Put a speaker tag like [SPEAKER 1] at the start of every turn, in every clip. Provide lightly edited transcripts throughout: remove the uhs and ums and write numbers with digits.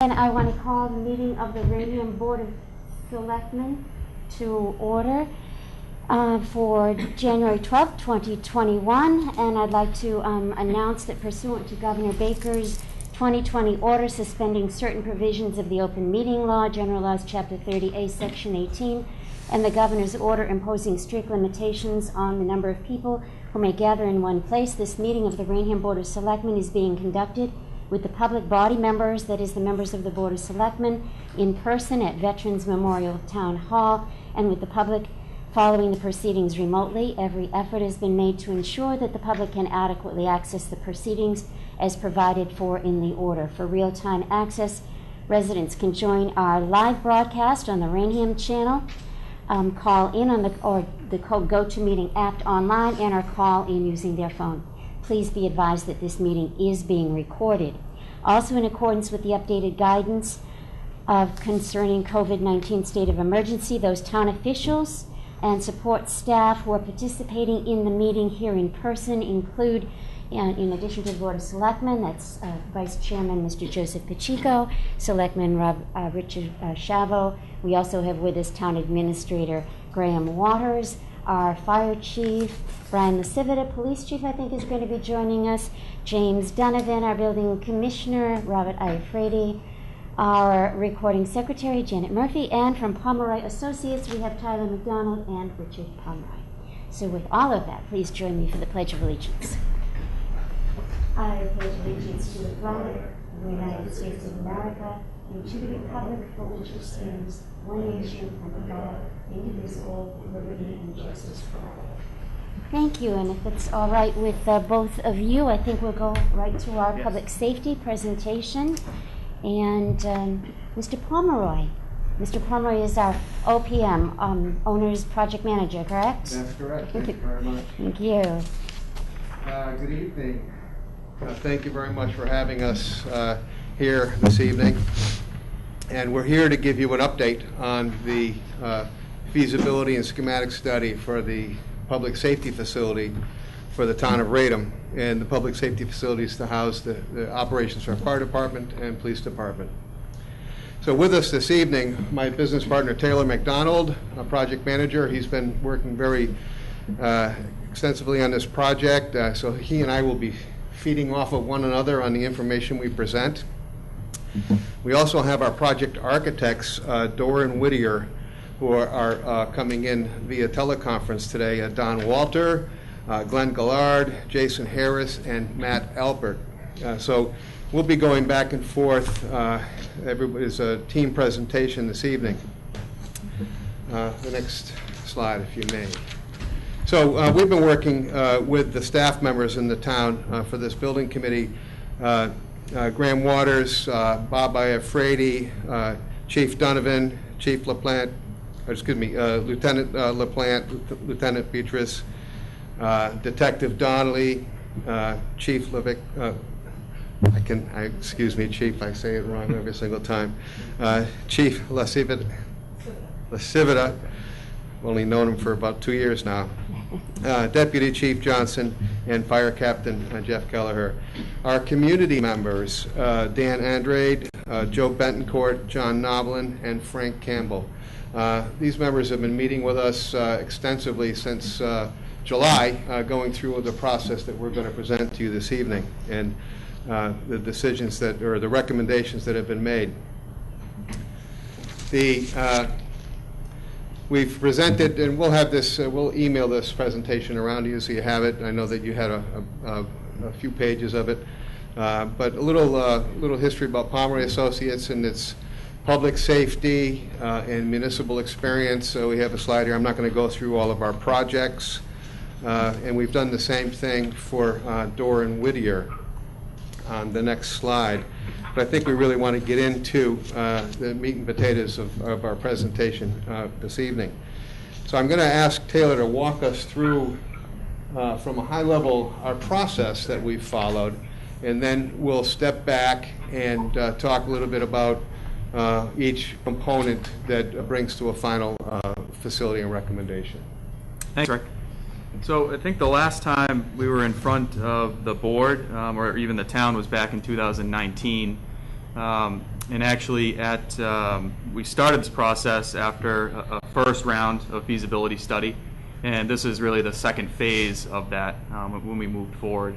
[SPEAKER 1] And I want to call the meeting of the Raynham Board of Selectmen to order for January 12th, 2021. And I'd like to announce that pursuant to Governor Baker's 2020 order suspending certain provisions of the Open Meeting Law, General Laws, Chapter 30A, Section 18, and the Governor's order imposing strict limitations on the number of people who may gather in one place, this meeting of the Raynham Board of Selectmen is being conducted with the public body members, that is the members of the Board of Selectmen, in person at Veterans Memorial Town Hall, and with the public following the proceedings remotely. Every effort has been made to ensure that the public can adequately access the proceedings as provided for in the order. For real-time access, residents can join our live broadcast on the Raynham Channel, call in on the GoToMeeting app online, and or call in using their phone. Please be advised that this meeting is being recorded. Also, in accordance with the updated guidance concerning COVID-19 state of emergency, those town officials and support staff who are participating in the meeting here in person include, in addition to the Board of Selectmen, that's Vice Chairman Mr. Joseph Pacheco, Selectman Richard Chavo. We also have with us Town Administrator Graham Waters, our Fire Chief, Brian Lasivita, Police Chief, I think, is going to be joining us, James Donovan, our Building Commissioner, Robert Iafredi, our Recording Secretary, Janet Murphy, and from Pomeroy Associates, we have Tyler McDonald and Richard Pomeroy. So with all of that, please join me for the Pledge of Allegiance. I pledge allegiance to the flag of the United States of America and to the republic for which it stands, one nation under God, indivisible, with liberty and justice for all. Thank you, and if it's all right with both of you, I think we'll go right to our public safety presentation. And Mr. Pomeroy. Mr. Pomeroy is our OPM, Owner's Project Manager, correct?
[SPEAKER 2] That's correct. Thank you very much.
[SPEAKER 1] Thank you.
[SPEAKER 2] Good evening. Thank you very much for having us here this evening. And we're here to give you an update on the feasibility and schematic study for the public safety facility for the town of Raynham. And the public safety facilities to house the operations for our fire department and police department. So with us this evening, my business partner Taylor McDonald, a project manager. He's been working very extensively on this project, so he and I will be feeding off of one another on the information we present. We also have our project architects, Doran Whittier, who are coming in via teleconference today, Don Walter, Glenn Gillard, Jason Harris, and Matt Albert. So we'll be going back and forth. Everybody's a team presentation this evening. The next slide, if you may. So we've been working with the staff members in the town for this building committee. Graham Waters, Bob Iafredi, Chief Donovan, Chief LaPlante, Lieutenant LaPlante, Lieutenant Beatrice, Detective Donnelly, Chief Levick, excuse me, Chief, I say it wrong every single time. Chief Lasivita, only known him for about 2 years now. Deputy Chief Johnson, and Fire Captain Jeff Kelleher. Our community members, Dan Andrade, Joe Bentoncourt, John Noblin, and Frank Campbell. These members have been meeting with us extensively since July, going through the process that we're going to present to you this evening, and the decisions that, or the recommendations that have been made. We've presented, and we'll have this, we'll email this presentation around to you so you have it. I know that you had a few pages of it, but a little history about Pomeroy Associates and its public safety and municipal experience. So we have a slide here. I'm not going to go through all of our projects, and we've done the same thing for Doran Whittier on the next slide. But I think we really want to get into the meat and potatoes of our presentation this evening. So I'm going to ask Taylor to walk us through, from a high level, our process that we've followed, and then we'll step back and talk a little bit about each component that brings to a final facility and recommendation.
[SPEAKER 3] Thanks, Rick. So I think the last time we were in front of the board, or even the town, was back in 2019. And actually, we started this process after a first round of feasibility study, and this is really the second phase of that when we moved forward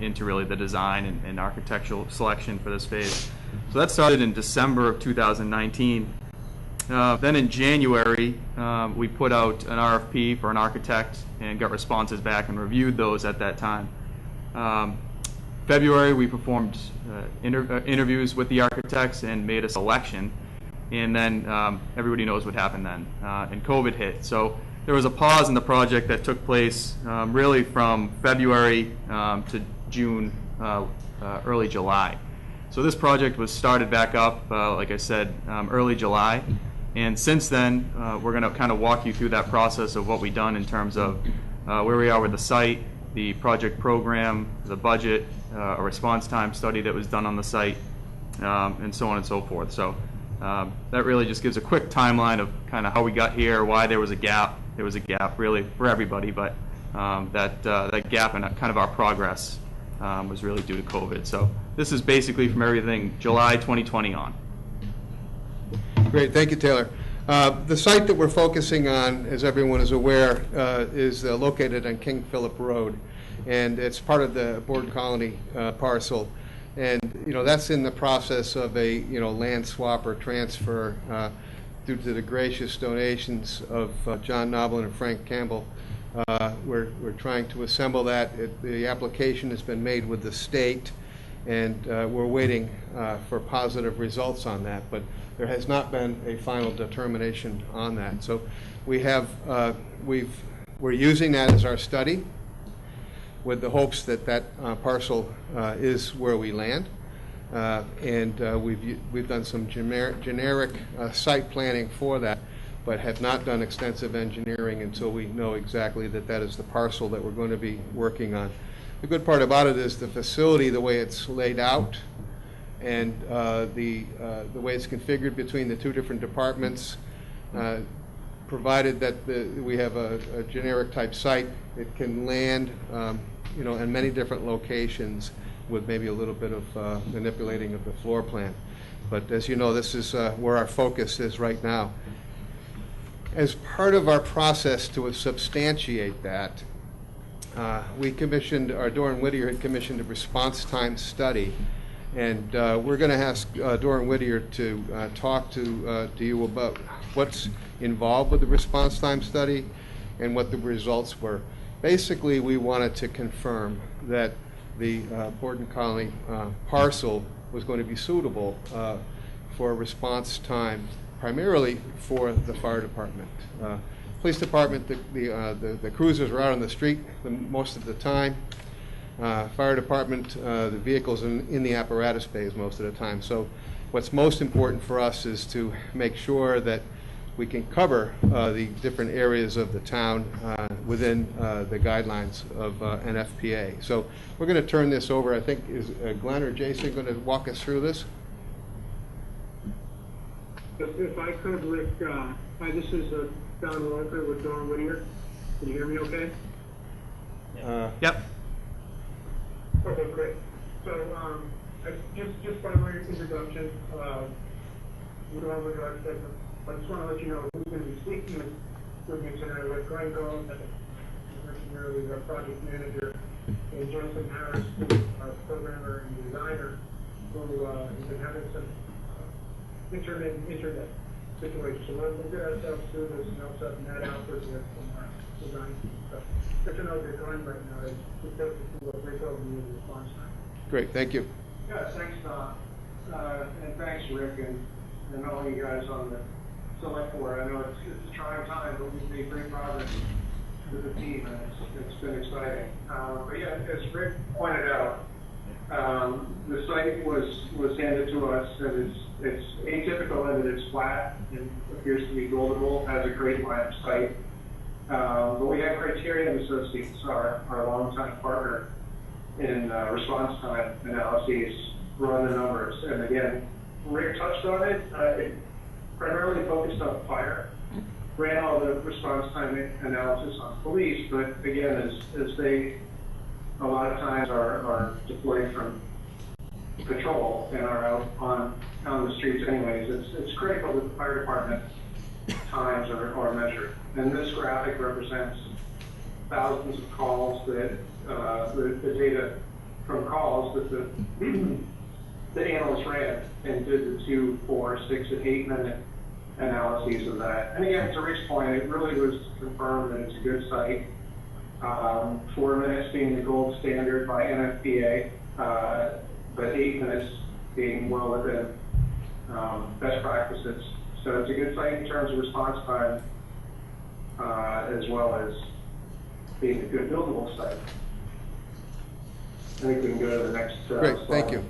[SPEAKER 3] into really the design and architectural selection for this phase. So that started in December of 2019. Then in January, we put out an RFP for an architect and got responses back and reviewed those at that time. February, we performed interviews with the architects and made a selection, and then everybody knows what happened then, and COVID hit. So there was a pause in the project that took place really from February to June, early July. So this project was started back up, like I said, early July. And since then, we're going to kind of walk you through that process of what we've done in terms of where we are with the site, the project program, the budget, a response time study that was done on the site, and so on and so forth. So that really just gives a quick timeline of kind of how we got here, why there was a gap. There was a gap really for everybody, but that gap in kind of our progress was really due to COVID. So this is basically from everything July 2020 on.
[SPEAKER 2] Great, thank you, Taylor. The site that we're focusing on, as everyone is aware, is located on King Philip Road, and it's part of the Borden Colony parcel. And that's in the process of a land swap or transfer due to the gracious donations of John Noblin and Frank Campbell. We're trying to assemble that. The application has been made with the state, and we're waiting for positive results on that. But there has not been a final determination on that. So we have we're using that as our study, with the hopes that that parcel is where we land, and we've done some generic site planning for that, but have not done extensive engineering until we know exactly that that is the parcel that we're going to be working on. The good part about it is the facility, the way it's laid out, and the way it's configured between the two different departments, provided that we have a generic type site, it can land in many different locations with maybe a little bit of manipulating of the floor plan. But as you know, this is where our focus is right now. As part of our process to substantiate that, we commissioned, Doran Whittier had commissioned a response time study, and we're going to ask Doran Whittier to talk to you about what's involved with the response time study and what the results were. Basically, we wanted to confirm that the Borden Colony parcel was going to be suitable for response time, primarily for the fire department. Police department, the cruisers are out on the street most of the time. Fire department, the vehicles in the apparatus bays most of the time. So what's most important for us is to make sure that we can cover the different areas of the town within the guidelines of NFPA. So we're going to turn this over. I think, is Glenn or Jason going to walk us through this?
[SPEAKER 4] If I could, Rick, hi, this is Don Walker with Doran Whittier. Can you hear me okay?
[SPEAKER 3] Yep.
[SPEAKER 4] Okay, great. So just by way of introduction, Doran Whittier Architect, I just want to let you know who's going to be speaking with me tonight. Rick Grango, as I mentioned earlier, our project manager, and Jonathan Harris, our programmer and designer, who has been having some internet situation. So we'll get ourselves through this and also net out for the design stuff. Just to know they're going right now is to take us through a brief overview of the response time.
[SPEAKER 2] Great, thank you.
[SPEAKER 4] Yeah, thanks, Don. And thanks, Rick, and all you guys on the select board. I know it's a trying time, but we've made great progress with the team, and it's been exciting. But yeah, as Rick pointed out, the site was handed to us, and it's atypical in that it's flat and appears to be buildable, has a great line of sight. But we have Criterion Associates, our longtime partner in response time analyses, run the numbers. And again, Rick touched on it. It primarily focused on fire, ran all the response time analysis on police, but again, as they a lot of times are deployed from patrol and are out on on the streets anyways. It's critical that the fire department times are measured. And this graphic represents thousands of calls that, the data from calls that the analysts ran and did the 2, 4, 6, and 8 minute analyses of that. And again, to Rick's point, it really was confirmed that it's a good site. 4 minutes being the gold standard by NFPA, but 8 minutes being well within best practices. So it's a good site in terms of response time, as well as being a good buildable site. I think we can go to the next
[SPEAKER 2] Great,
[SPEAKER 4] slide.
[SPEAKER 2] thank you.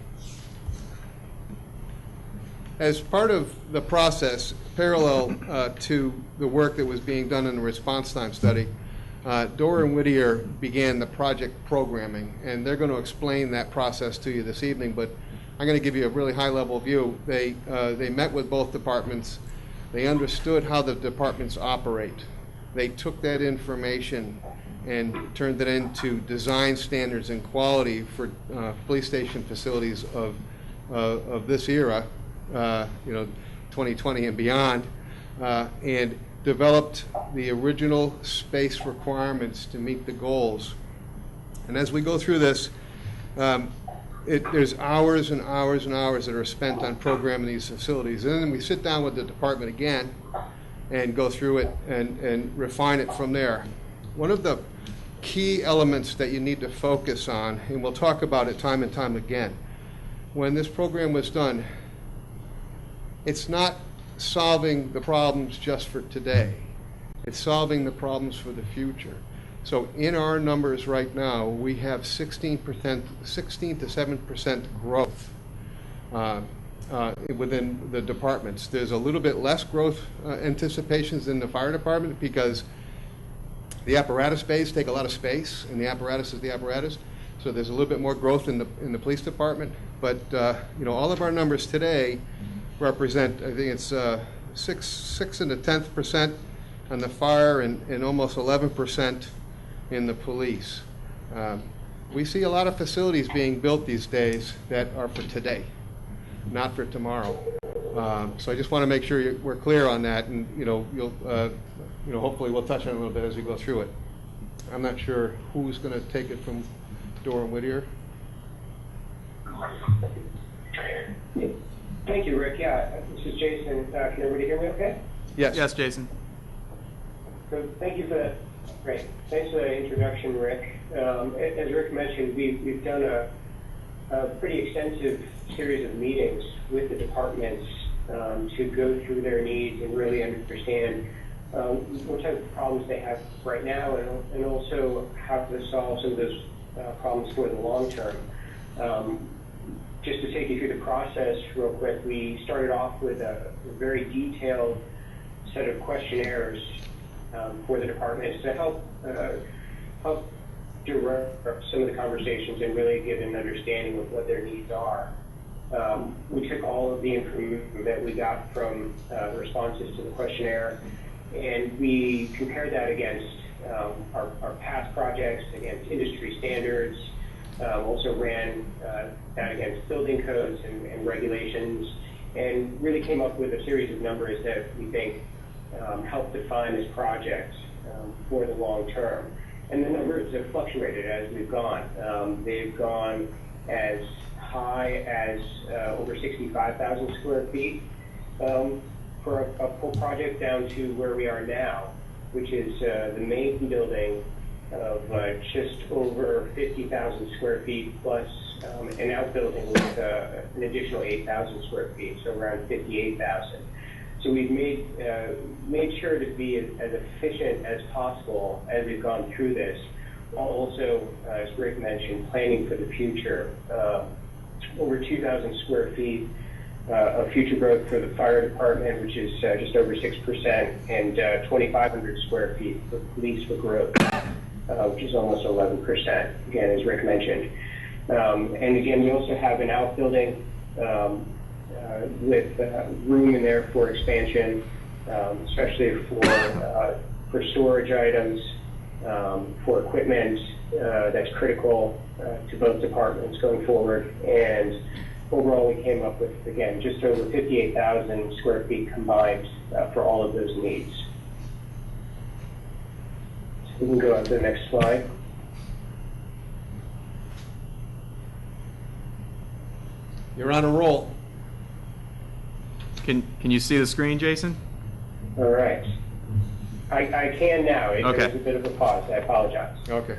[SPEAKER 2] As part of the process, parallel to the work that was being done in the response time study, Dora and Whittier began the project programming, and they're going to explain that process to you this evening, but I'm going to give you a really high-level view. They met with both departments. They understood how the departments operate. They took that information and turned it into design standards and quality for police station facilities of this era, 2020 and beyond, and developed the original space requirements to meet the goals. And as we go through this, there's hours and hours and hours that are spent on programming these facilities. And then we sit down with the department again and go through it and refine it from there. One of the key elements that you need to focus on, and we'll talk about it time and time again, when this program was done, it's not solving the problems just for today. It's solving the problems for the future. So in our numbers right now, we have 16 to 7% growth within the departments. There's a little bit less growth anticipations in the fire department because the apparatus bays take a lot of space, and the apparatus is the apparatus. So there's a little bit more growth in the police department. But all of our numbers today represent, I think it's 6 and a tenth percent on the fire and almost 11% in the police. We see a lot of facilities being built these days that are for today, not for tomorrow. So I just want to make sure we're clear on that, and hopefully we'll touch on it a little bit as we go through it. I'm not sure who's going to take it from Dora and Whittier.
[SPEAKER 5] Thank you, Rick. Yeah, this is Jason. Can everybody hear me okay?
[SPEAKER 2] Yes.
[SPEAKER 3] Yes, Jason.
[SPEAKER 5] So thank you for that. Great. Thanks for the introduction, Rick. As Rick mentioned, we've done a pretty extensive series of meetings with the departments to go through their needs and really understand what type of problems they have right now, and also how to solve some of those problems for the long term. Just to take you through the process real quick, we started off with a very detailed set of questionnaires for the departments to help direct some of the conversations and really give an understanding of what their needs are. We took all of the information that we got from responses to the questionnaire, and we compared that against our past projects, against industry standards, also ran that against building codes and regulations, and really came up with a series of numbers that we think help define this project for the long term. And the numbers have fluctuated as we've gone. They've gone as high as over 65,000 square feet for a full project, down to where we are now, which is the main building of just over 50,000 square feet, plus an outbuilding with an additional 8,000 square feet, so around 58,000. So we've made sure to be as efficient as possible as we've gone through this, while also, as Rick mentioned, planning for the future. Over 2,000 square feet of future growth for the fire department, which is just over 6%, and 2,500 square feet for police for growth, which is almost 11%, again, as Rick mentioned. And again, we also have an outbuilding with room in there for expansion, especially for storage items, for equipment that's critical to both departments going forward, and overall we came up with, again, just over 58,000 square feet combined for all of those needs. So we can go on to the next slide.
[SPEAKER 2] You're on a roll.
[SPEAKER 3] Can you see the screen, Jason?
[SPEAKER 5] All right. I can now. There
[SPEAKER 3] Okay.
[SPEAKER 5] was a bit of a pause. I apologize.
[SPEAKER 2] Okay.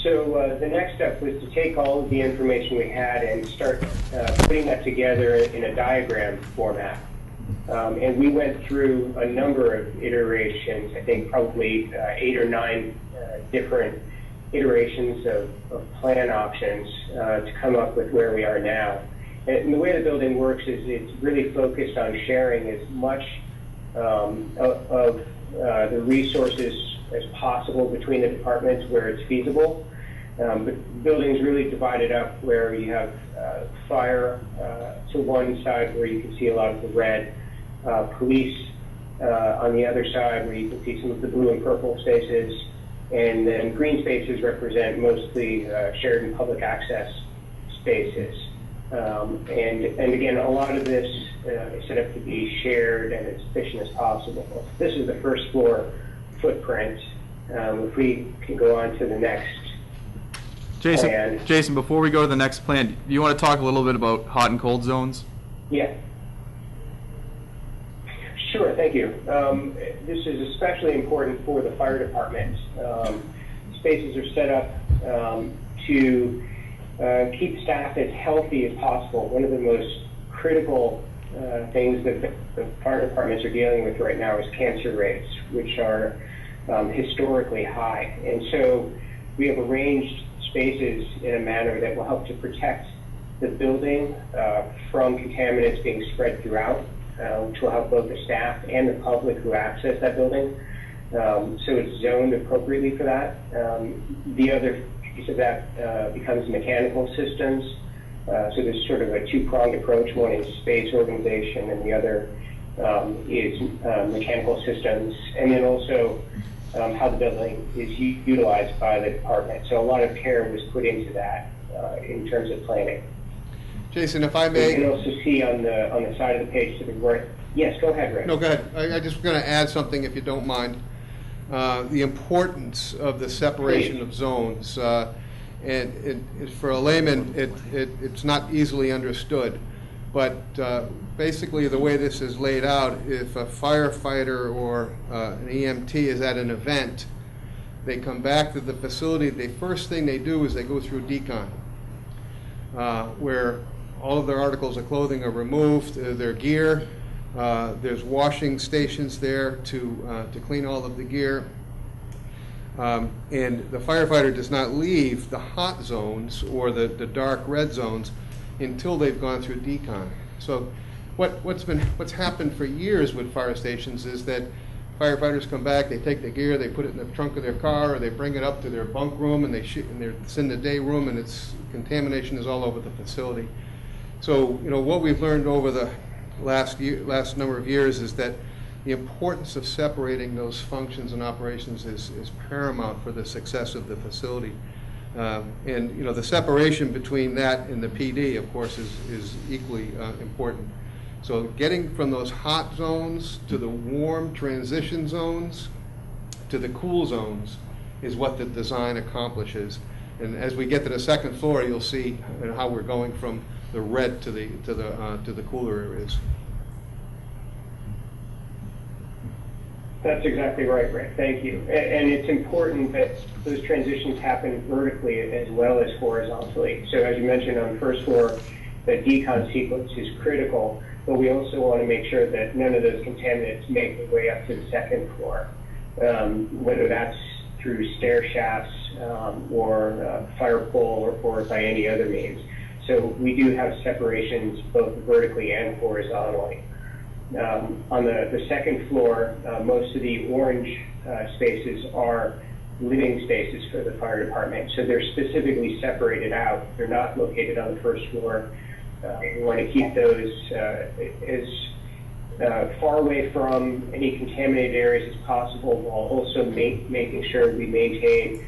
[SPEAKER 5] So the next step was to take all of the information we had and start putting that together in a diagram format. And we went through a number of iterations, I think probably 8 or 9 different iterations of plan options to come up with where we are now. And the way the building works is it's really focused on sharing as much of the resources as possible between the departments where it's feasible. But the building's really divided up where you have fire to one side where you can see a lot of the red, police on the other side where you can see some of the blue and purple spaces, and then green spaces represent mostly shared and public access spaces. And again, a lot of this is set up to be shared and as efficient as possible. This is the first floor footprint. If we can go on to the next plan.
[SPEAKER 3] Jason, before we go to the next plan, do you want to talk a little bit about hot and cold zones?
[SPEAKER 5] Yeah. Sure, thank you. This is especially important for the fire department. Spaces are set up to keep staff as healthy as possible. One of the most critical things that the fire departments are dealing with right now is cancer rates, which are historically high. And so we have arranged spaces in a manner that will help to protect the building from contaminants being spread throughout, which will help both the staff and the public who access that building. So it's zoned appropriately for that. The other piece of that becomes mechanical systems. So there's sort of a two-pronged approach. One is space organization, and the other is mechanical systems, and then also how the building is utilized by the department. So a lot of care was put into that in terms of planning.
[SPEAKER 2] Jason, if I may.
[SPEAKER 5] You can also see on the side of the page to the right. Yes, go ahead, Rick.
[SPEAKER 2] No, go ahead. I just going to add something, if you don't mind. The importance of the separation of zones. And for a layman, it's not easily understood. But basically, the way this is laid out, if a firefighter or an EMT is at an event, they come back to the facility, the first thing they do is they go through decon, where all of their articles of clothing are removed, their gear. There's washing stations there to clean all of the gear. And the firefighter does not leave the hot zones or the dark red zones until they've gone through decon. So what's happened for years with fire stations is that firefighters come back, they take the gear, they put it in the trunk of their car, or they bring it up to their bunk room, and it's in the day room, and contamination is all over the facility. So what we've learned over the last number of years is that the importance of separating those functions and operations is paramount for the success of the facility. And the separation between that and the PD, of course, is equally important. So getting from those hot zones to the warm transition zones to the cool zones is what the design accomplishes. And as we get to the second floor, you'll see how we're going from the red to the cooler areas.
[SPEAKER 5] That's exactly right, Rick. Thank you. And it's important that those transitions happen vertically as well as horizontally. So as you mentioned on the first floor, the decon sequence is critical, but we also want to make sure that none of those contaminants make their way up to the second floor, whether that's through stair shafts or fire pole or by any other means. So we do have separations both vertically and horizontally. On the second floor, most of the orange spaces are living spaces for the fire department. So they're specifically separated out. They're not located on the first floor. We want to keep those as far away from any contaminated areas as possible, while also making sure we maintain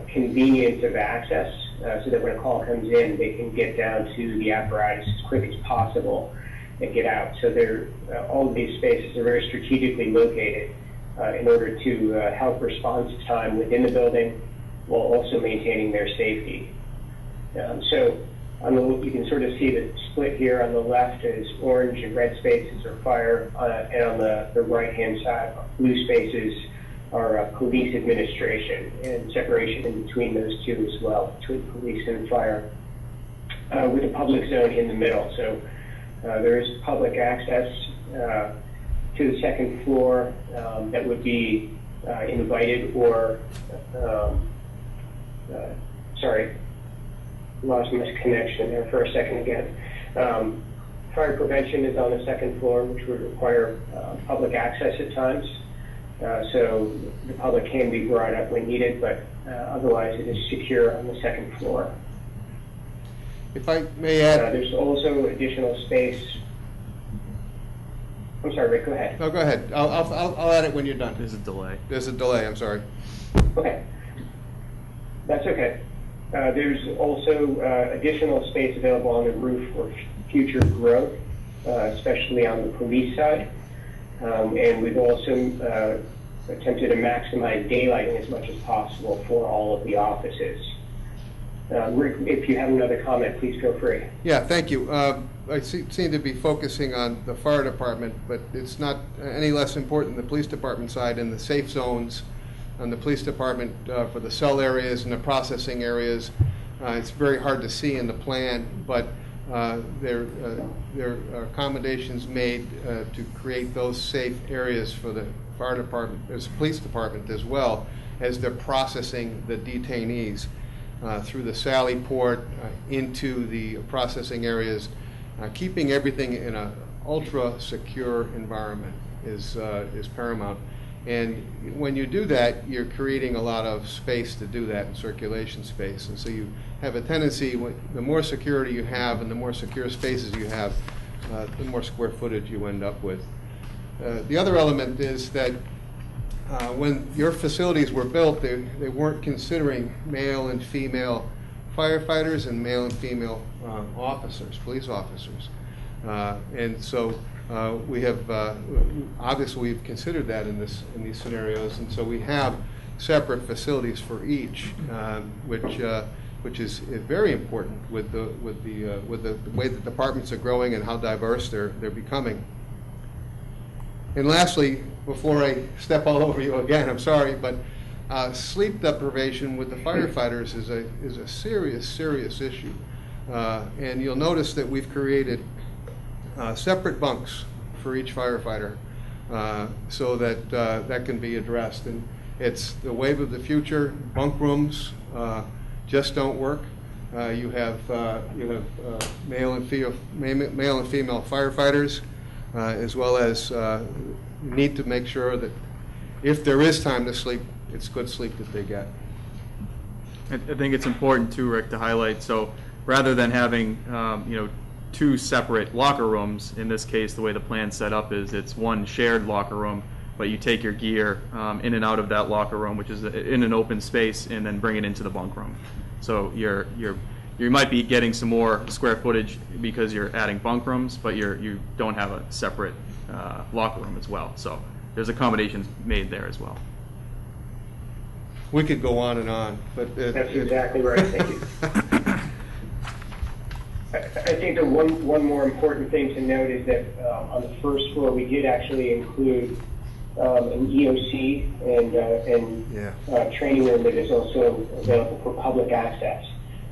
[SPEAKER 5] convenience of access so that when a call comes in, they can get down to the apparatus as quick as possible and get out. So all of these spaces are very strategically located in order to help response time within the building while also maintaining their safety. So you can sort of see the split here. On the left is orange and red spaces are fire, and on the right-hand side, blue spaces are police administration, and separation in between those two as well, between police and fire, with a public zone in the middle. So there is public access to the second floor that would be invited or, sorry, lost my connection there for a second again. Fire prevention is on the second floor, which would require public access at times. So the public can be brought up when needed, but otherwise it is secure on the second floor.
[SPEAKER 2] If I may add...
[SPEAKER 5] there's also additional space. I'm sorry, Rick, go ahead.
[SPEAKER 2] No, go ahead. I'll add it when you're done.
[SPEAKER 3] There's a delay.
[SPEAKER 2] There's a delay, I'm sorry.
[SPEAKER 5] Okay. That's okay. There's also additional space available on the roof for future growth, especially on the police side. And we've also attempted to maximize daylighting as much as possible for all of the offices. Rick, if you have another comment, please feel free.
[SPEAKER 2] Yeah, thank you. I seem to be focusing on the fire department, but it's not any less important the police department side and the safe zones on the police department for the cell areas and the processing areas. It's very hard to see in the plan, but there are accommodations made to create those safe areas for the fire department, as police department as well, as they're processing the detainees through the Sally port into the processing areas. Keeping everything in an ultra secure environment is paramount. And when you do that, you're creating a lot of space to do that, in circulation space. And so you have a tendency, the more security you have and the more secure spaces you have, the more square footage you end up with. The other element is that when your facilities were built, they weren't considering male and female firefighters and male and female officers, police officers. And so we have obviously we've considered that in these scenarios, and so we have separate facilities for each, which is very important with the way that departments are growing and how diverse they're becoming. And lastly, before I step all over you again, I'm sorry, but sleep deprivation with the firefighters is a serious issue, and you'll notice that we've created separate bunks for each firefighter so that that can be addressed. And it's the wave of the future. Bunk rooms just don't work. You have male and female firefighters, as well as need to make sure that if there is time to sleep, it's good sleep that they get.
[SPEAKER 3] I think it's important too, Rick, to highlight. So rather than having two separate locker rooms, in this case, the way the plan's set up is it's one shared locker room, but you take your gear in and out of that locker room, which is in an open space, and then bring it into the bunk room. So you might be getting some more square footage because you're adding bunk rooms, but you don't have a separate locker room as well. So there's accommodations made there as well.
[SPEAKER 2] We could go on and on, but
[SPEAKER 5] that's exactly right. Thank you. I think the one more important thing to note is that on the first floor we did actually include an EOC and training room that is also available for public access,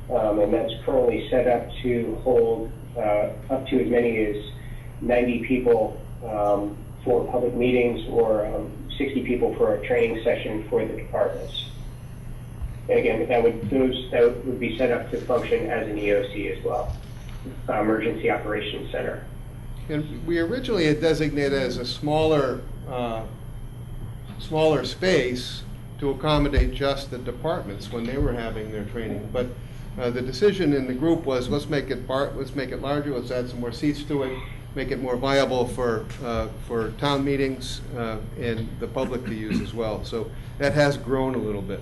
[SPEAKER 5] and that's currently set up to hold up to as many as 90 people for public meetings, or 60 people for a training session for the departments. And again, that would be set up to function as an EOC as well. Emergency Operations Center.
[SPEAKER 2] And we originally had designated as a smaller space to accommodate just the departments when they were having their training. But the decision in the group was, let's make it larger. Let's add some more seats to it. Make it more viable for town meetings and the public to use as well. So that has grown a little bit.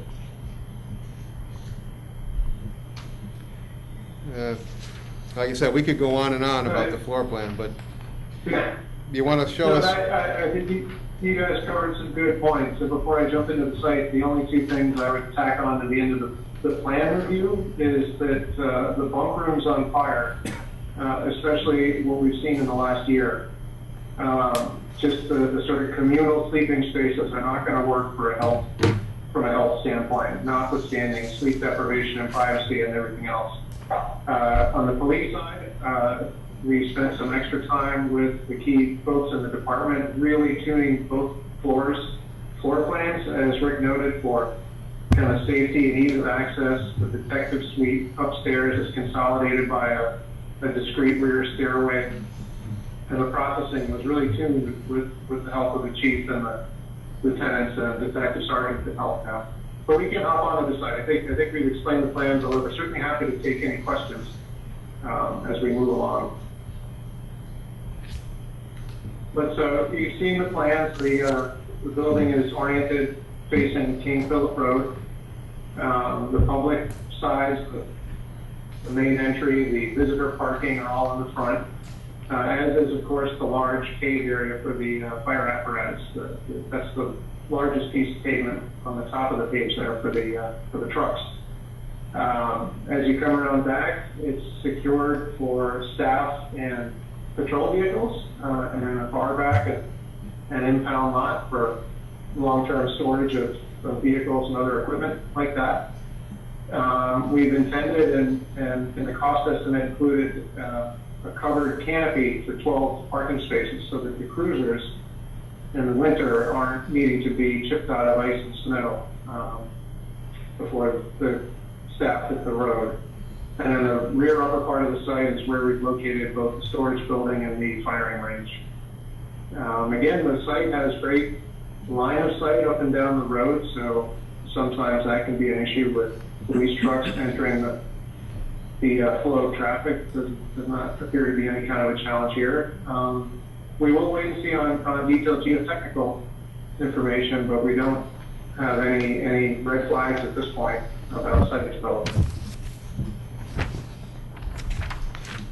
[SPEAKER 2] Like I said, we could go on and on about the floor plan, but you want to show us?
[SPEAKER 4] I think you guys covered some good points. So before I jump into the site, the only two things I would tack on to the end of the plan review is that the bunk room's on fire, especially what we've seen in the last year. Just the sort of communal sleeping spaces are not going to work from a health standpoint, notwithstanding sleep deprivation and privacy and everything else. On the police side, we spent some extra time with the key folks in the department, really tuning both floor plans, as Rick noted, for kind of safety and ease of access. The detective suite upstairs is consolidated by a discrete rear stairway. And the processing was really tuned with the help of the chief and the lieutenants and detective sergeants to help now. But we can hop on to the site. I think we've explained the plans, although we're certainly happy to take any questions as we move along. But so you've seen the plans. The building is oriented facing King Philip Road. The public sides, the main entry, the visitor parking are all in the front. As is, of course, the large cave area for the fire apparatus. That's the largest piece of pavement on the top of the page there for the trucks. As you come around back, it's secured for staff and patrol vehicles, and then a bar back and impound lot for long-term storage of vehicles and other equipment like that. We've intended and in the cost estimate included a covered canopy for 12 parking spaces so that the cruisers in the winter aren't needing to be chipped out of ice and snow before the staff hit the road. And then the rear upper part of the site is where we've located both the storage building and the firing range. Again, the site has great line of sight up and down the road, so sometimes that can be an issue with police trucks entering the flow of traffic. Does not appear to be any kind of a challenge here. We will wait and see on detailed geotechnical information, but we don't have any red flags at this point about site development.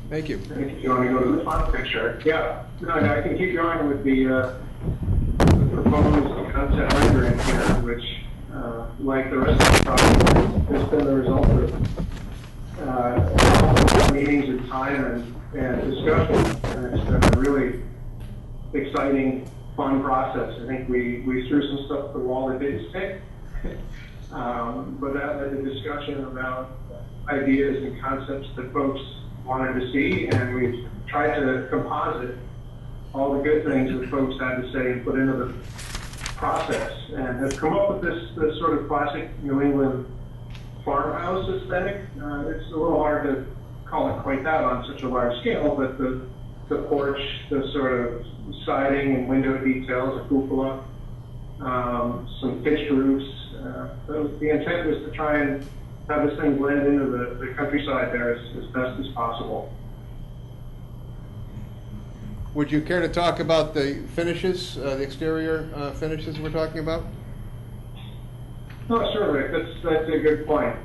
[SPEAKER 2] Thank you.
[SPEAKER 4] If you want to go to the final picture. Yeah, no, I can keep going with the proposed concept rendering here, which, like the rest of the project, has been the result of meetings and time and discussion, and it's been a really exciting, fun process. I think we threw some stuff at the wall that didn't stick, but that led to discussion about ideas and concepts that folks wanted to see, and we've tried to composite all the good things that folks had to say and put into the process, and have come up with this sort of classic New England farmhouse aesthetic. It's a little hard to call it quite that on such a large scale, but the porch, the sort of siding and window details, a cupola, some pitched roofs. So the intent was to try and have this thing blend into the countryside there as best as possible.
[SPEAKER 2] Would you care to talk about the finishes, the exterior finishes we're talking about?
[SPEAKER 4] Oh, sure, Rick. That's a good point.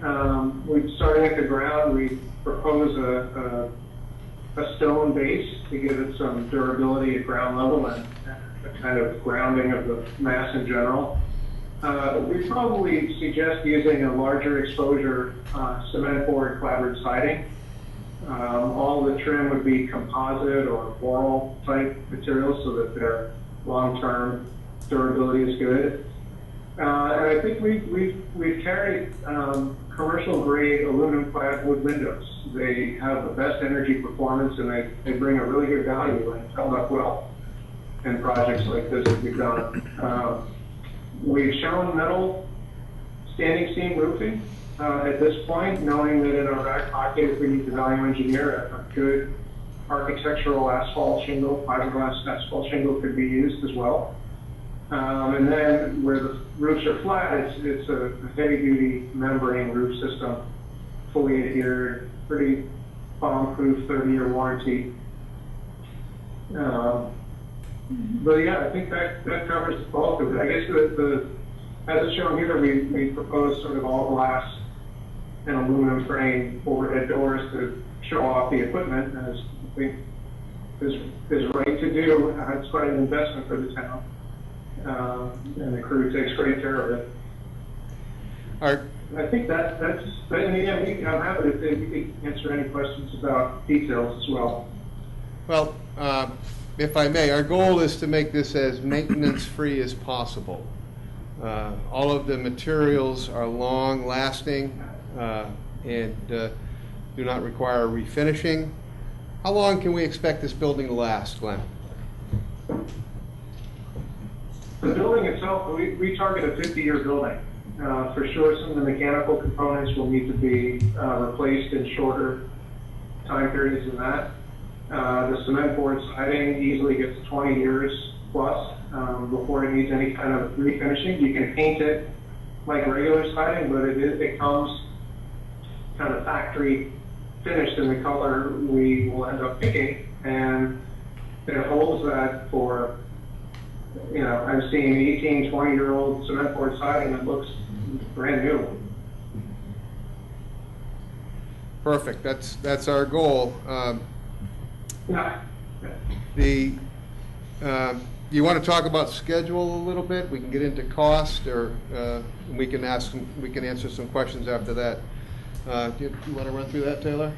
[SPEAKER 4] We starting at the ground. We propose a stone base to give it some durability at ground level and a kind of grounding of the mass in general. We probably suggest using a larger exposure cement board clapboard siding. All the trim would be composite or floral type materials so that their long-term durability is good. And I think we've carried commercial grade aluminum clad wood windows. They have the best energy performance, and they bring a really good value and held up well in projects like this that we've done. We've shown metal standing seam roofing at this point, knowing that in our back pocket, if we need to value engineer, a good architectural asphalt shingle, fiberglass asphalt shingle could be used as well. And then where the roofs are flat, it's a heavy-duty membrane roof system, fully adhered, pretty bomb-proof, 30-year warranty. But yeah, I think that covers the bulk of it. I guess as it's shown here, we propose sort of all glass and aluminum frame overhead doors to show off the equipment, as I think is right to do. It's quite an investment for the town, and the crew takes great care of it. I think that's, and again, I'm happy to answer any questions about details as well.
[SPEAKER 2] Well, if I may, our goal is to make this as maintenance-free as possible. All of the materials are long-lasting and do not require refinishing. How long can we expect this building to last, Glenn?
[SPEAKER 4] The building itself, we target a 50-year building. For sure, some of the mechanical components will need to be replaced in shorter time periods than that. The cement board siding easily gets 20 years plus before it needs any kind of refinishing. You can paint it like regular siding, but it comes kind of factory finished in the color we will end up picking, and it holds that for, you know, I've seen 18, 20-year-old cement board siding that looks brand new.
[SPEAKER 2] Perfect. That's our goal.
[SPEAKER 4] Yeah.
[SPEAKER 2] You want to talk about schedule a little bit? We can get into cost, or we can answer some questions after that. Do you want to run through that, Taylor?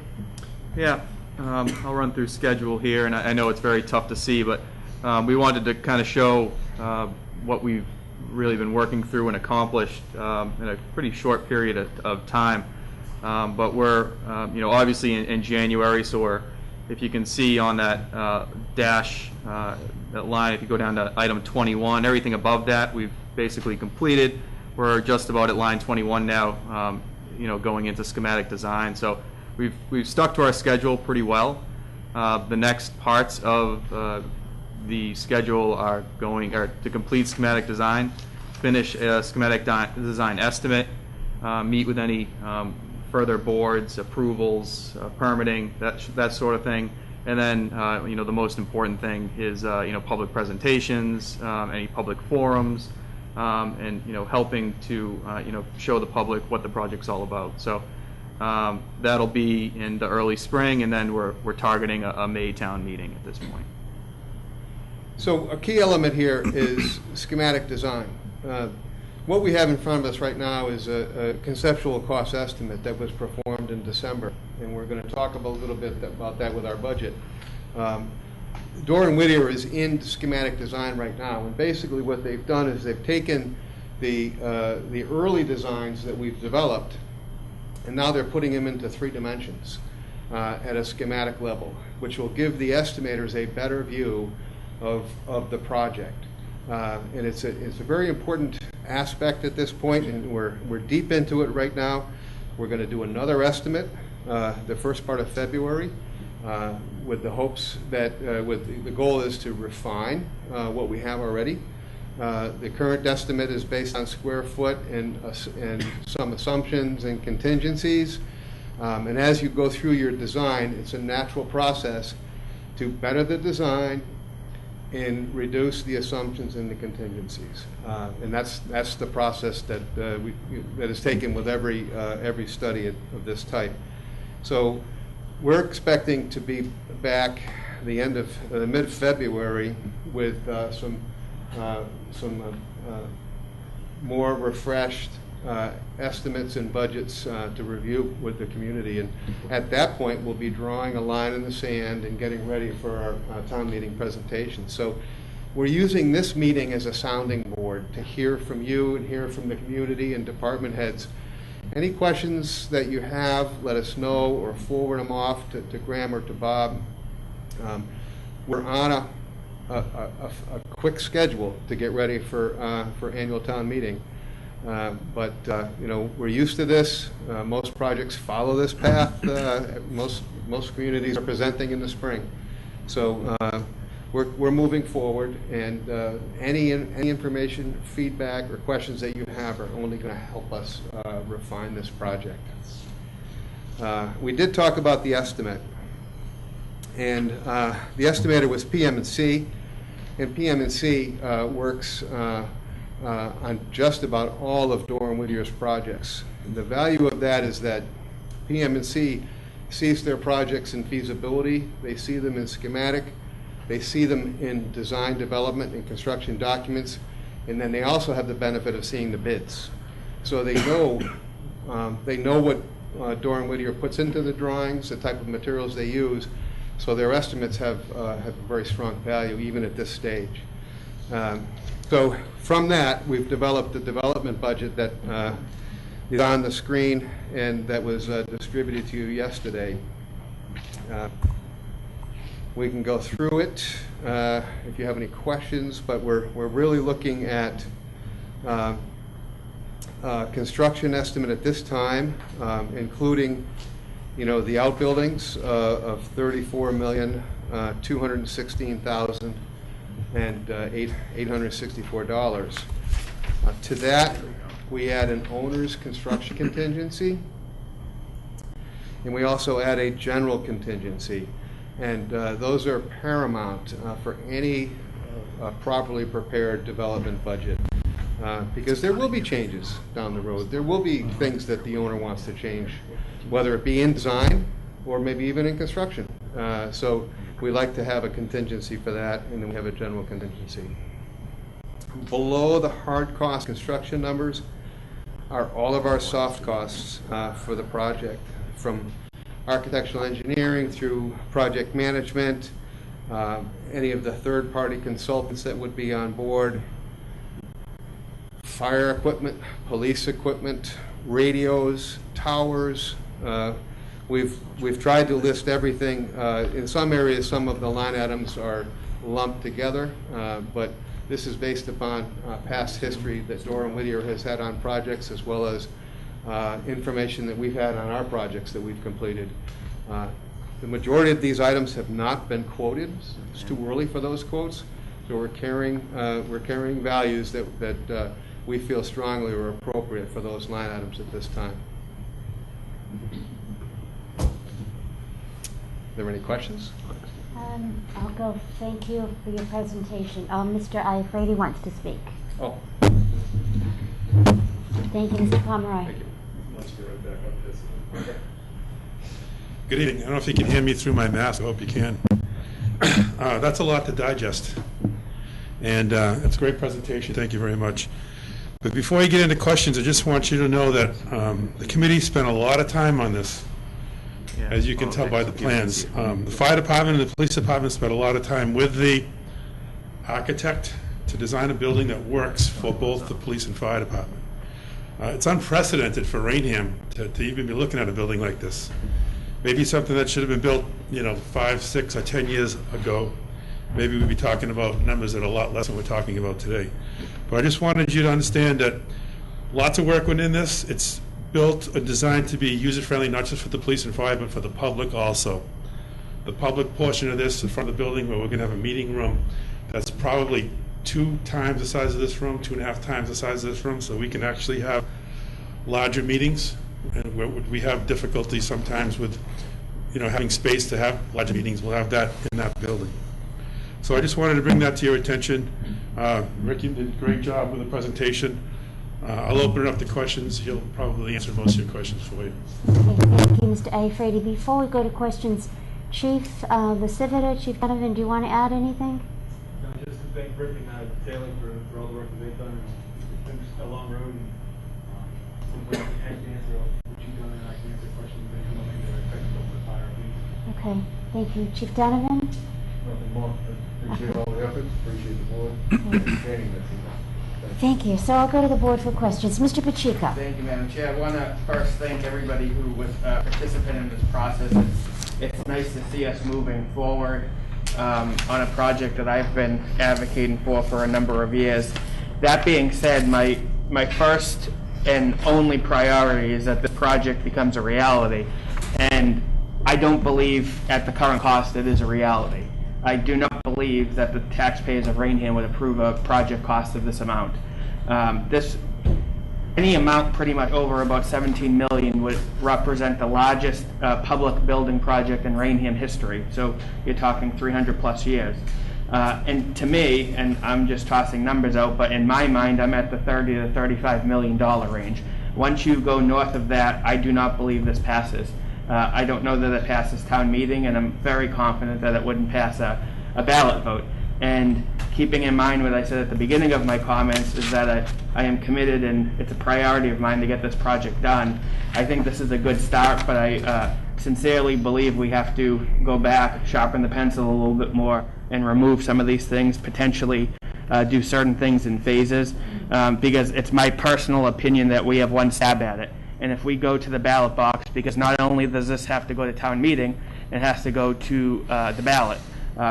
[SPEAKER 3] Yeah, I'll run through schedule here, and I know it's very tough to see, but we wanted to kind of show what we've really been working through and accomplished in a pretty short period of time. But we're, obviously in January, so we're, if you can see on that dash, that line, if you go down to item 21, everything above that we've basically completed. We're just about at line 21 now, going into schematic design. So we've stuck to our schedule pretty well. The next parts of the schedule are to complete schematic design, finish a schematic design estimate, meet with any further boards, approvals, permitting, that sort of thing. And then, the most important thing is, public presentations, any public forums, and, helping to, show the public what the project's all about. So that'll be in the early spring, and then we're targeting a May town meeting at this point.
[SPEAKER 2] So a key element here is schematic design. What we have in front of us right now is a conceptual cost estimate that was performed in December, and we're going to talk a little bit about that with our budget. Dore & Whittier is in schematic design right now, and basically what they've done is they've taken the early designs that we've developed, and now they're putting them into 3 dimensions at a schematic level, which will give the estimators a better view of the project. And it's a very important aspect at this point, and we're deep into it right now. We're going to do another estimate the first part of February, with the hopes that the goal is to refine what we have already. The current estimate is based on square foot and some assumptions and contingencies. And as you go through your design, it's a natural process to better the design and reduce the assumptions and the contingencies, and that's the process that is taken with every study of this type. So we're expecting to be back the end of mid-February with some more refreshed estimates and budgets to review with the community, and at that point we'll be drawing a line in the sand and getting ready for our town meeting presentation. So we're using this meeting as a sounding board to hear from you and hear from the community and department heads. Any questions that you have, let us know, or forward them off to Graham or to Bob. We're on a quick schedule to get ready for annual town meeting. But we're used to this. Most projects follow this path. Most communities are presenting in the spring, so we're moving forward. And any information, feedback, or questions that you have are only going to help us refine this project. We did talk about the estimate, and the estimator was PM&C, and PM&C works on just about all of Dore & Whittier's projects. The value of that is that PM&C sees their projects in feasibility, they see them in schematic, they see them in design development and construction documents, and then they also have the benefit of seeing the bids. So they know what Dore & Whittier puts into the drawings, the type of materials they use, so their estimates have a very strong value even at this stage. So from that, we've developed a development budget that is on the screen and that was distributed to you yesterday. We can go through it if you have any questions, but we're really looking at construction estimate at this time, including, the outbuildings of $34,216,864. To that, we add an owner's construction contingency, and we also add a general contingency. And those are paramount for any properly prepared development budget. Because there will be changes down the road. There will be things that the owner wants to change, whether it be in design or maybe even in construction. So we like to have a contingency for that, and then we have a general contingency. Below the hard cost construction numbers are all of our soft costs for the project, from architectural engineering through project management, any of the third-party consultants that would be on board, fire equipment, police equipment, radios, towers. We've tried to list everything. In some areas, some of the line items are lumped together, but this is based upon past history that Dore & Whittier has had on projects, as well as information that we've had on our projects that we've completed. The majority of these items have not been quoted. It's too early for those quotes, so we're carrying values that we feel strongly are appropriate for those line items at this time. Are there any questions?
[SPEAKER 1] I'll go. Thank you for your presentation. Mr. Iafredi wants to speak.
[SPEAKER 2] Oh.
[SPEAKER 1] Thank you, Mr. Pomeroy.
[SPEAKER 2] Thank you.
[SPEAKER 6] Let's get right back up this. Good evening. I don't know if you can hear me through my mask. I hope you can. That's a lot to digest. And it's a great presentation. Thank you very much. But before you get into questions, I just want you to know that the committee spent a lot of time on this, as you can tell by the plans. The fire department and the police department spent a lot of time with the architect to design a building that works for both the police and fire department. It's unprecedented for Raynham to even be looking at a building like this. Maybe something that should have been built, 5, 6, or 10 years ago. Maybe we'd be talking about numbers that are a lot less than we're talking about today. But I just wanted you to understand that lots of work went in this. It's built and designed to be user-friendly, not just for the police and fire, but for the public also. The public portion of this in front of the building, where we're going to have a meeting room that's probably 2 times the size of this room, 2.5 times the size of this room, so we can actually have larger meetings. And we have difficulty sometimes with, having space to have larger meetings. We'll have that in that building. So I just wanted to bring that to your attention. Rick, you did a great job with the presentation. I'll open it up to questions. He'll probably answer most of your questions for you.
[SPEAKER 1] Okay, thank you, Mr. Iafredi. Before we go to questions, Chief Vicivitor, Chief Donovan, do you want to add anything?
[SPEAKER 7] No, just to thank Rick and Taylor for all the work that they've done. It's been a long road, and hopefully I can answer what you've done, and I can answer questions that come up that are technical for fire, please.
[SPEAKER 1] Okay, thank you. Chief Donovan?
[SPEAKER 8] Nothing more. Appreciate all the efforts, appreciate the board, understanding that.
[SPEAKER 1] Thank you. So I'll go to the board for questions. Mr. Pacheco.
[SPEAKER 9] Thank you, Madam Chair. I want to first thank everybody who was participating in this process. It's nice to see us moving forward on a project that I've been advocating for a number of years. That being said, my first and only priority is that the project becomes a reality. And I don't believe at the current cost it is a reality. I do not believe that the taxpayers of Raynham would approve a project cost of this amount. Any amount pretty much over about $17 million would represent the largest public building project in Raynham history. So you're talking 300 plus years. And to me, and I'm just tossing numbers out, but in my mind, I'm at the $30 to $35 million range. Once you go north of that, I do not believe this passes. I don't know that it passes town meeting, and I'm very confident that it wouldn't pass a ballot vote. And keeping in mind what I said at the beginning of my comments is that I am committed, and it's a priority of mine to get this project done. I think this is a good start, but I sincerely believe we have to go back, sharpen the pencil a little bit more, and remove some of these things, potentially do certain things in phases, because it's my personal opinion that we have one stab at it. And if we go to the ballot box, because not only does this have to go to town meeting, it has to go to the ballot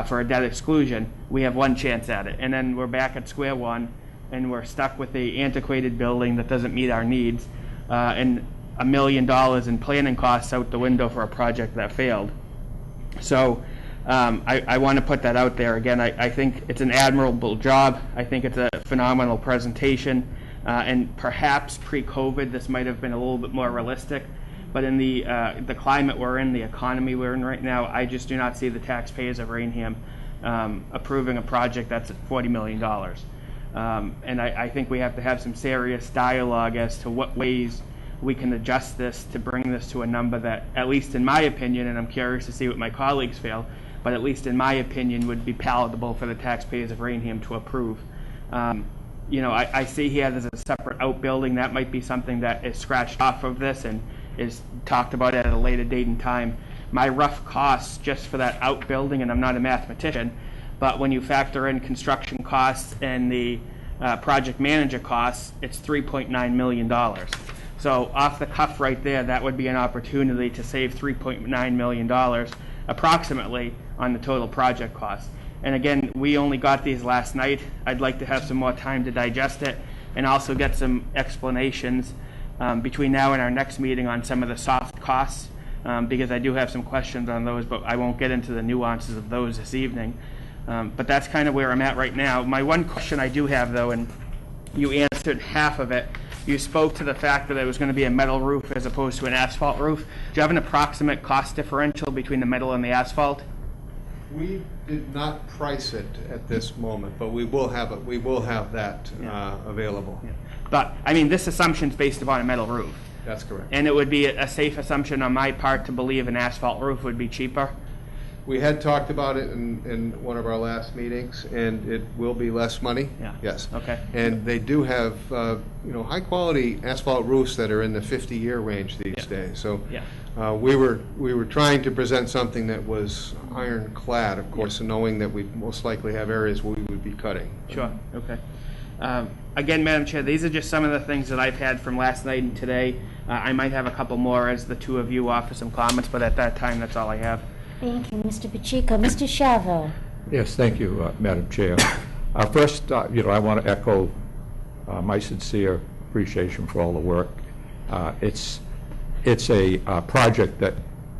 [SPEAKER 9] for a debt exclusion, we have one chance at it. And then we're back at square one, and we're stuck with the antiquated building that doesn't meet our needs, and $1 million in planning costs out the window for a project that failed. So I want to put that out there. Again, I think it's an admirable job. I think it's a phenomenal presentation. And perhaps pre-COVID, this might have been a little bit more realistic. But in the climate we're in, the economy we're in right now, I just do not see the taxpayers of Raynham approving a project that's at $40 million. And I think we have to have some serious dialogue as to what ways we can adjust this to bring this to a number that, at least in my opinion, and I'm curious to see what my colleagues feel, but at least in my opinion, would be palatable for the taxpayers of Raynham to approve. You know, I see here there's a separate outbuilding. That might be something that is scratched off of this and is talked about at a later date and time. My rough costs just for that outbuilding, and I'm not a mathematician, but when you factor in construction costs and the project manager costs, it's $3.9 million. So off the cuff right there, that would be an opportunity to save $3.9 million approximately on the total project cost. And again, we only got these last night. I'd like to have some more time to digest it and also get some explanations between now and our next meeting on some of the soft costs, because I do have some questions on those, but I won't get into the nuances of those this evening. But that's kind of where I'm at right now. My one question I do have, though, and you answered half of it, you spoke to the fact that it was going to be a metal roof as opposed to an asphalt roof. Do you have an approximate cost differential between the metal and the asphalt?
[SPEAKER 2] We did not price it at this moment, but we will have it. We will have that available.
[SPEAKER 9] Yeah. But I mean, this assumption is based upon a metal roof.
[SPEAKER 2] That's correct.
[SPEAKER 9] And it would be a safe assumption on my part to believe an asphalt roof would be cheaper.
[SPEAKER 2] We had talked about it in one of our last meetings, and it will be less money.
[SPEAKER 9] Yeah.
[SPEAKER 2] Yes.
[SPEAKER 9] Okay.
[SPEAKER 2] And they do have high quality asphalt roofs that are in the 50-year range these days. So we were trying to present something that was ironclad, of course, and knowing that we most likely have areas where we would be cutting.
[SPEAKER 9] Sure. Okay. Again, Madam Chair, these are just some of the things that I've had from last night and today. I might have a couple more as the two of you offer some comments, but at that time, that's all I have.
[SPEAKER 1] Thank you, Mr. Pacheco. Mr. Shavo.
[SPEAKER 10] Yes, thank you, Madam Chair. First, I want to echo my sincere appreciation for all the work. It's a project that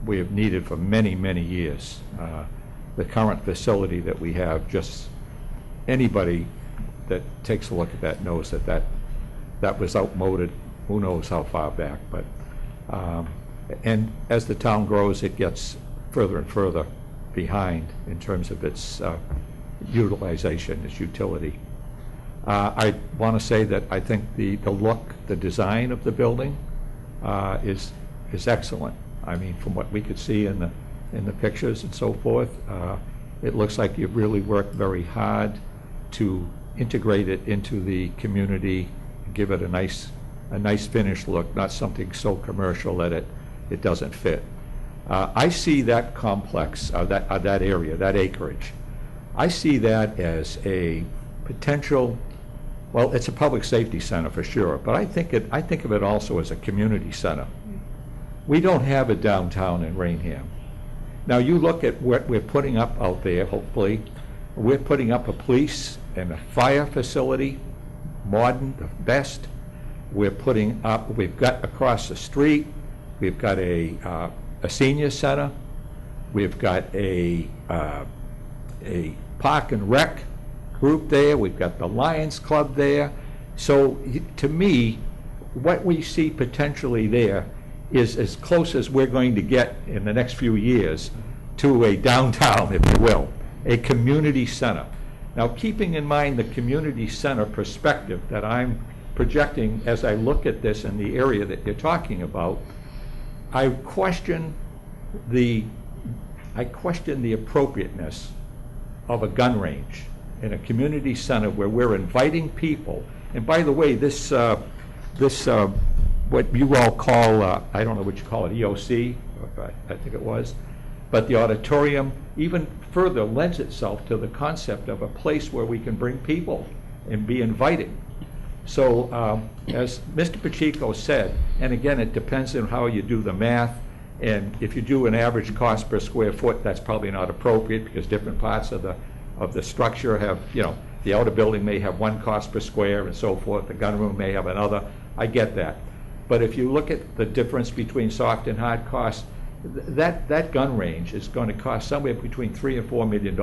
[SPEAKER 10] we have needed for many, many years. The current facility that we have, just anybody that takes a look at that knows that was outmoded who knows how far back. But and as the town grows, it gets further and further behind in terms of its utilization, its utility. I want to say that I think the look, the design of the building is excellent. I mean, from what we could see in the pictures and so forth, it looks like you've really worked very hard to integrate it into the community, give it a nice finished look, not something so commercial that it doesn't fit. I see that complex, that area, that acreage, I see that as a potential, well, it's a public safety center for sure, but I think of it also as a community center. We don't have a downtown in Raynham. Now you look at what we're putting up out there, hopefully. We're putting up a police and a fire facility, modern, the best. We're putting up, we've got across the street, we've got a senior center, we've got a park and rec group there, we've got the Lions Club there. So to me, what we see potentially there is as close as we're going to get in the next few years to a downtown, if you will, a community center. Now, keeping in mind the community center perspective that I'm projecting, as I look at this in the area that you're talking about, I question the appropriateness of a gun range in a community center where we're inviting people. And by the way, this what you all call, I don't know what you call it, EOC, I think it was, but the auditorium even further lends itself to the concept of a place where we can bring people and be inviting. So as Mr. Pacheco said, and again, it depends on how you do the math, and if you do an average cost per square foot, that's probably not appropriate because different parts of the structure have, the outer building may have one cost per square and so forth, the gun room may have another. I get that. But if you look at the difference between soft and hard costs, that gun range is going to cost somewhere between $3 and $4 million.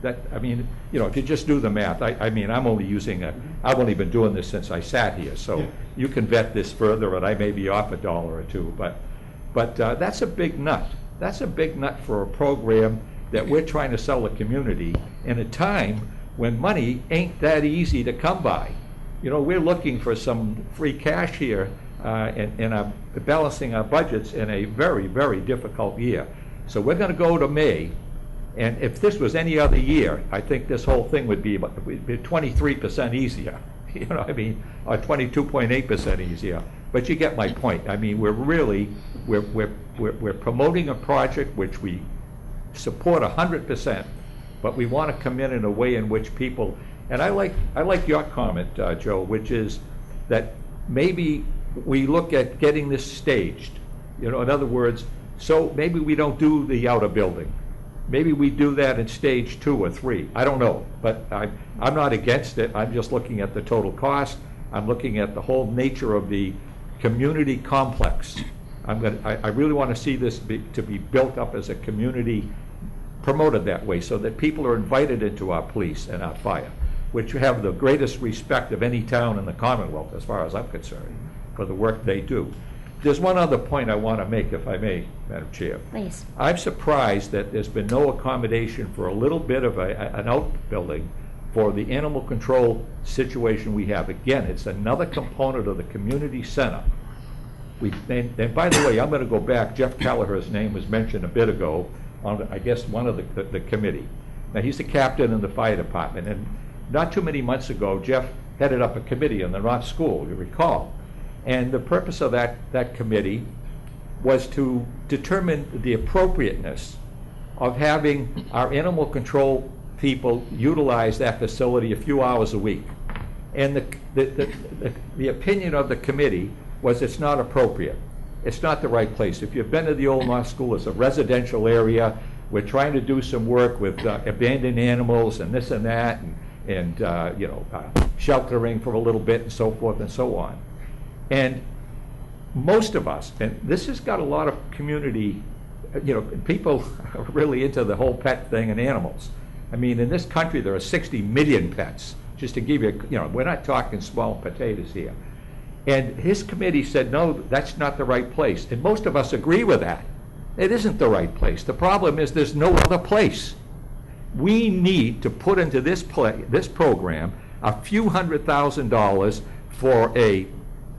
[SPEAKER 10] If you just do the math, I've only been doing this since I sat here, so you can vet this further, and I may be off $1 or $2, but that's a big nut. That's a big nut for a program that we're trying to sell the community in a time when money ain't that easy to come by. We're looking for some free cash here and balancing our budgets in a very, very difficult year. So we're going to go to May, and if this was any other year, I think this whole thing would be 23% easier, or 22.8% easier. But you get my point. We're promoting a project which we support 100%, but we want to come in a way in which people. And I like your comment, Joe, which is that maybe we look at getting this staged. In other words, so maybe we don't do the outer building. Maybe we do that in stage 2 or 3. I don't know, but I'm not against it. I'm just looking at the total cost. I'm looking at the whole nature of the community complex. I really want to see this to be built up as a community, promoted that way, so that people are invited into our police and our fire, which have the greatest respect of any town in the Commonwealth, as far as I'm concerned, for the work they do. There's one other point I want to make, if I may, Madam Chair.
[SPEAKER 1] Please.
[SPEAKER 10] I'm surprised that there's been no accommodation for a little bit of an outbuilding for the animal control situation we have. Again, it's another component of the community center. And by the way, I'm going to go back. Jeff Kelleher's name was mentioned a bit ago on, I guess, one of the committee. Now, he's the captain in the fire department, and not too many months ago, Jeff headed up a committee in the North School, you recall. And the purpose of that committee was to determine the appropriateness of having our animal control people utilize that facility a few hours a week. And the opinion of the committee was it's not appropriate. It's not the right place. If you've been to the Old North School, it's a residential area. We're trying to do some work with abandoned animals and this and that, and sheltering for a little bit and so forth and so on. And most of us, and this has got a lot of community, people are really into the whole pet thing and animals. In this country there are 60 million pets, just to give you, we're not talking small potatoes here. And his committee said, no, that's not the right place. And most of us agree with that. It isn't the right place. The problem is there's no other place. We need to put into this program a few $100,000 for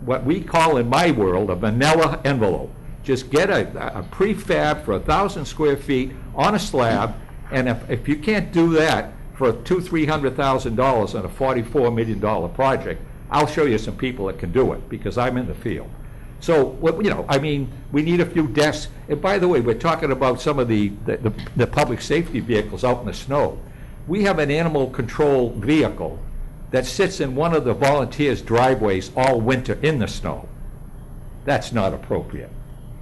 [SPEAKER 10] what we call in my world a vanilla envelope. Just get a prefab for 1,000 square feet on a slab, and if you can't do that for $200,000-300,000 on a $44 million project, I'll show you some people that can do it, because I'm in the field. So, we need a few desks. And by the way, we're talking about some of the public safety vehicles out in the snow. We have an animal control vehicle that sits in one of the volunteers' driveways all winter in the snow. That's not appropriate.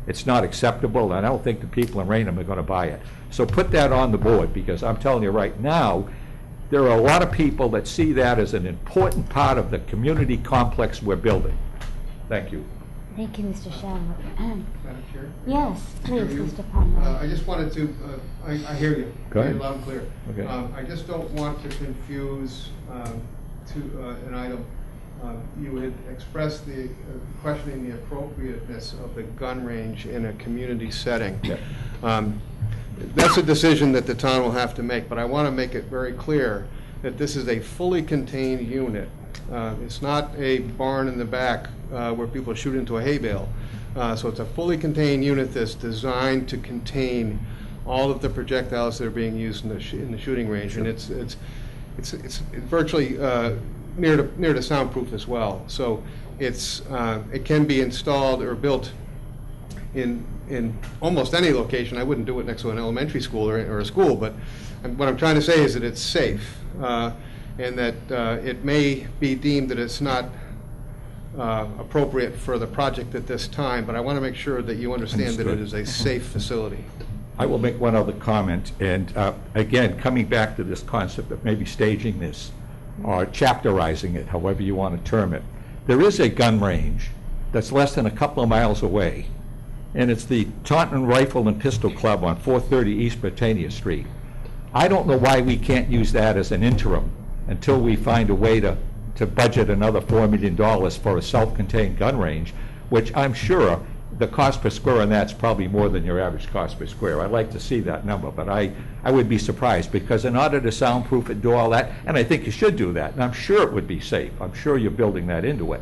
[SPEAKER 10] It's not acceptable, and I don't think the people in Raynham are going to buy it. So put that on the board, because I'm telling you right now, there are a lot of people that see that as an important part of the community complex we're building. Thank you.
[SPEAKER 1] Thank you, Mr. Shanley.
[SPEAKER 2] Madam Chair?
[SPEAKER 1] Yes, please,
[SPEAKER 2] Through you.
[SPEAKER 1] Mr. Palmer.
[SPEAKER 2] I just wanted to, I hear you.
[SPEAKER 10] Go ahead.
[SPEAKER 2] Loud and clear.
[SPEAKER 10] Okay.
[SPEAKER 2] I just don't want to confuse an item. You had expressed the questioning the appropriateness of the gun range in a community setting.
[SPEAKER 10] Yeah.
[SPEAKER 2] That's a decision that the town will have to make, but I want to make it very clear that this is a fully contained unit It's not a barn in the back where people shoot into a hay bale. So it's a fully contained unit that's designed to contain all of the projectiles that are being used in the shooting range, and it's virtually near to soundproof as well. So it can be installed or built in almost any location. I wouldn't do it next to an elementary school or a school, but what I'm trying to say is that it's safe, and that it may be deemed that it's not appropriate for the project at this time, but I want to make sure that you understand that it is a safe facility.
[SPEAKER 10] I will make one other comment, and again, coming back to this concept of maybe staging this or chapterizing it, however you want to term it. There is a gun range that's less than a couple of miles away, and it's the Taunton Rifle and Pistol Club on 430 East Britannia Street. I don't know why we can't use that as an interim until we find a way to budget another $4 million for a self-contained gun range, which I'm sure the cost per square on that's probably more than your average cost per square. I'd like to see that number, but I would be surprised, because in order to soundproof it, do all that, and I think you should do that, and I'm sure it would be safe. I'm sure you're building that into it.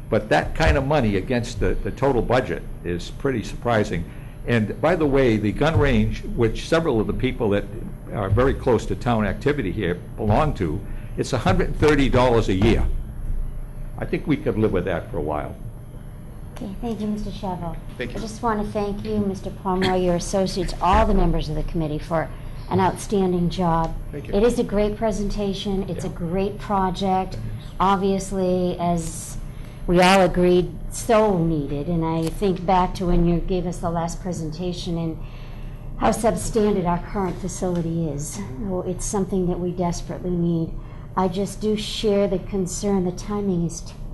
[SPEAKER 10] But that kind of money against the total budget is pretty surprising. And by the way, the gun range, which several of the people that are very close to town activity here belong to, it's $130 a year. I think we could live with that for a while.
[SPEAKER 1] Okay, thank you, Mr. Chavot.
[SPEAKER 2] Thank you.
[SPEAKER 1] I just want to thank you, Mr. Pomeroy, your associates, all the members of the committee for an outstanding job.
[SPEAKER 2] Thank you.
[SPEAKER 1] It is a great presentation. It's a great project. Obviously, as we all agreed, so needed. And I think back to when you gave us the last presentation and how substandard our current facility is. Well, it's something that we desperately need. I just do share the concern. The timing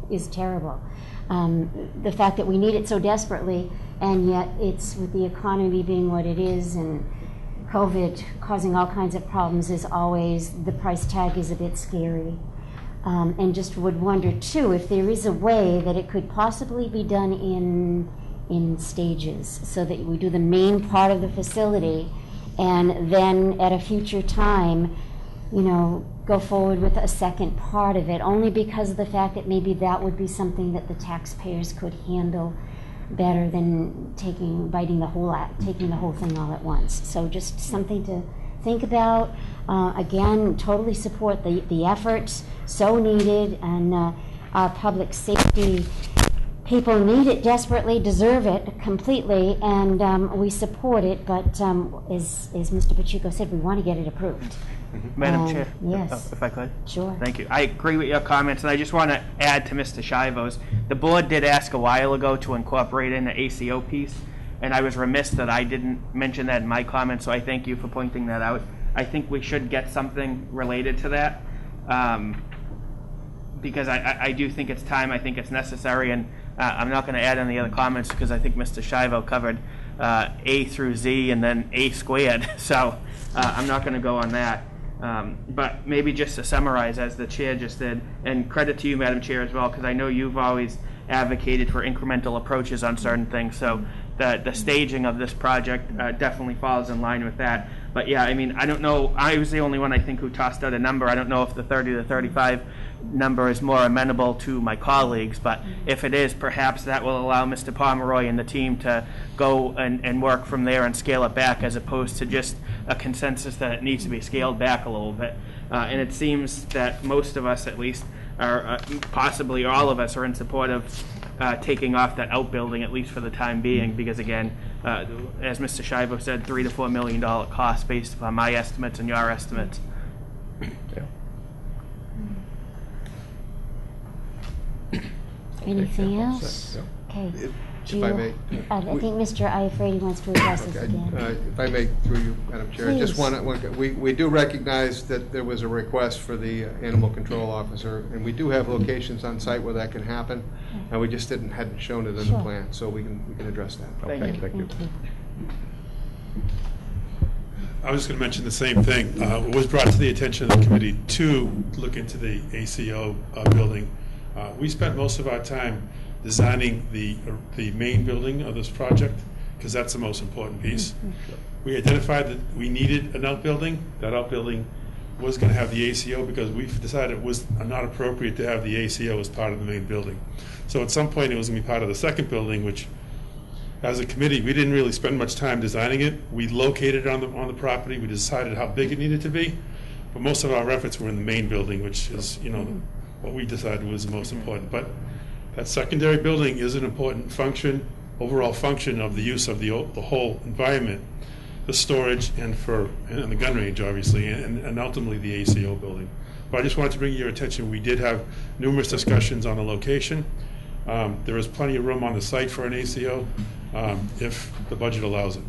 [SPEAKER 1] is terrible. The fact that we need it so desperately, and yet it's with the economy being what it is and COVID causing all kinds of problems, is always, the price tag is a bit scary. And just would wonder too if there is a way that it could possibly be done in stages, so that we do the main part of the facility and then at a future time, go forward with a second part of it, only because of the fact that maybe that would be something that the taxpayers could handle better than taking the whole thing all at once. So just something to think about. Again, totally support the efforts, so needed, and our public safety people need it desperately, deserve it completely, and we support it, but as Mr. Pacheco said, we want to get it approved.
[SPEAKER 9] Madam Chair?
[SPEAKER 1] Yes.
[SPEAKER 9] If I could?
[SPEAKER 1] Sure.
[SPEAKER 9] Thank you. I agree with your comments, and I just want to add to Mr. Shivos. The board did ask a while ago to incorporate in the ACO piece, and I was remiss that I didn't mention that in my comments, so I thank you for pointing that out. I think we should get something related to that, because I do think it's time, I think it's necessary, and I'm not going to add any other comments because I think Mr. Shivo covered A through Z and then A squared, so I'm not going to go on that. But maybe just to summarize, as the chair just did, and credit to you, Madam Chair, as well, because I know you've always advocated for incremental approaches on certain things, so the staging of this project definitely falls in line with that. But yeah, I mean, I don't know, I was the only one, I think, who tossed out a number. I don't know if the 30 to 35 number is more amenable to my colleagues, but if it is, perhaps that will allow Mr. Pomeroy and the team to go and work from there and scale it back, as opposed to just a consensus that it needs to be scaled back a little bit. And it seems that most of us, at least, are possibly all of us, are in support of taking off that outbuilding, at least for the time being, because again, as Mr. Shivo said, $3 to $4 million cost based upon my estimates and your estimates.
[SPEAKER 10] Yeah.
[SPEAKER 1] Anything else? Okay.
[SPEAKER 2] If I may.
[SPEAKER 1] I think Mr. Iafredi wants to address us again.
[SPEAKER 2] If I may, through you, Madam Chair, I just
[SPEAKER 1] Please.
[SPEAKER 2] we do recognize that there was a request for the animal control officer, and we do have locations on site where that can happen, and we just hadn't shown it in the
[SPEAKER 1] Sure.
[SPEAKER 2] plan, so we can address that.
[SPEAKER 9] Thank
[SPEAKER 10] Okay,
[SPEAKER 9] you.
[SPEAKER 10] thank you.
[SPEAKER 1] Thank you.
[SPEAKER 6] I was going to mention the same thing. It was brought to the attention of the committee to look into the ACO building. We spent most of our time designing the main building of this project, because that's the most important piece. We identified that we needed an outbuilding. That outbuilding was going to have the ACO because we decided it was not appropriate to have the ACO as part of the main building. So at some point, it was going to be part of the second building, which, as a committee, we didn't really spend much time designing it. We located it on the property. We decided how big it needed to be, but most of our efforts were in the main building, which is, what we decided was the most important. But that secondary building is an important function, overall function of the use of the whole environment, the storage, and the gun range, obviously, and ultimately the ACO building. But I just wanted to bring your attention. We did have numerous discussions on the location. There is plenty of room on the site for an ACO if the budget allows it.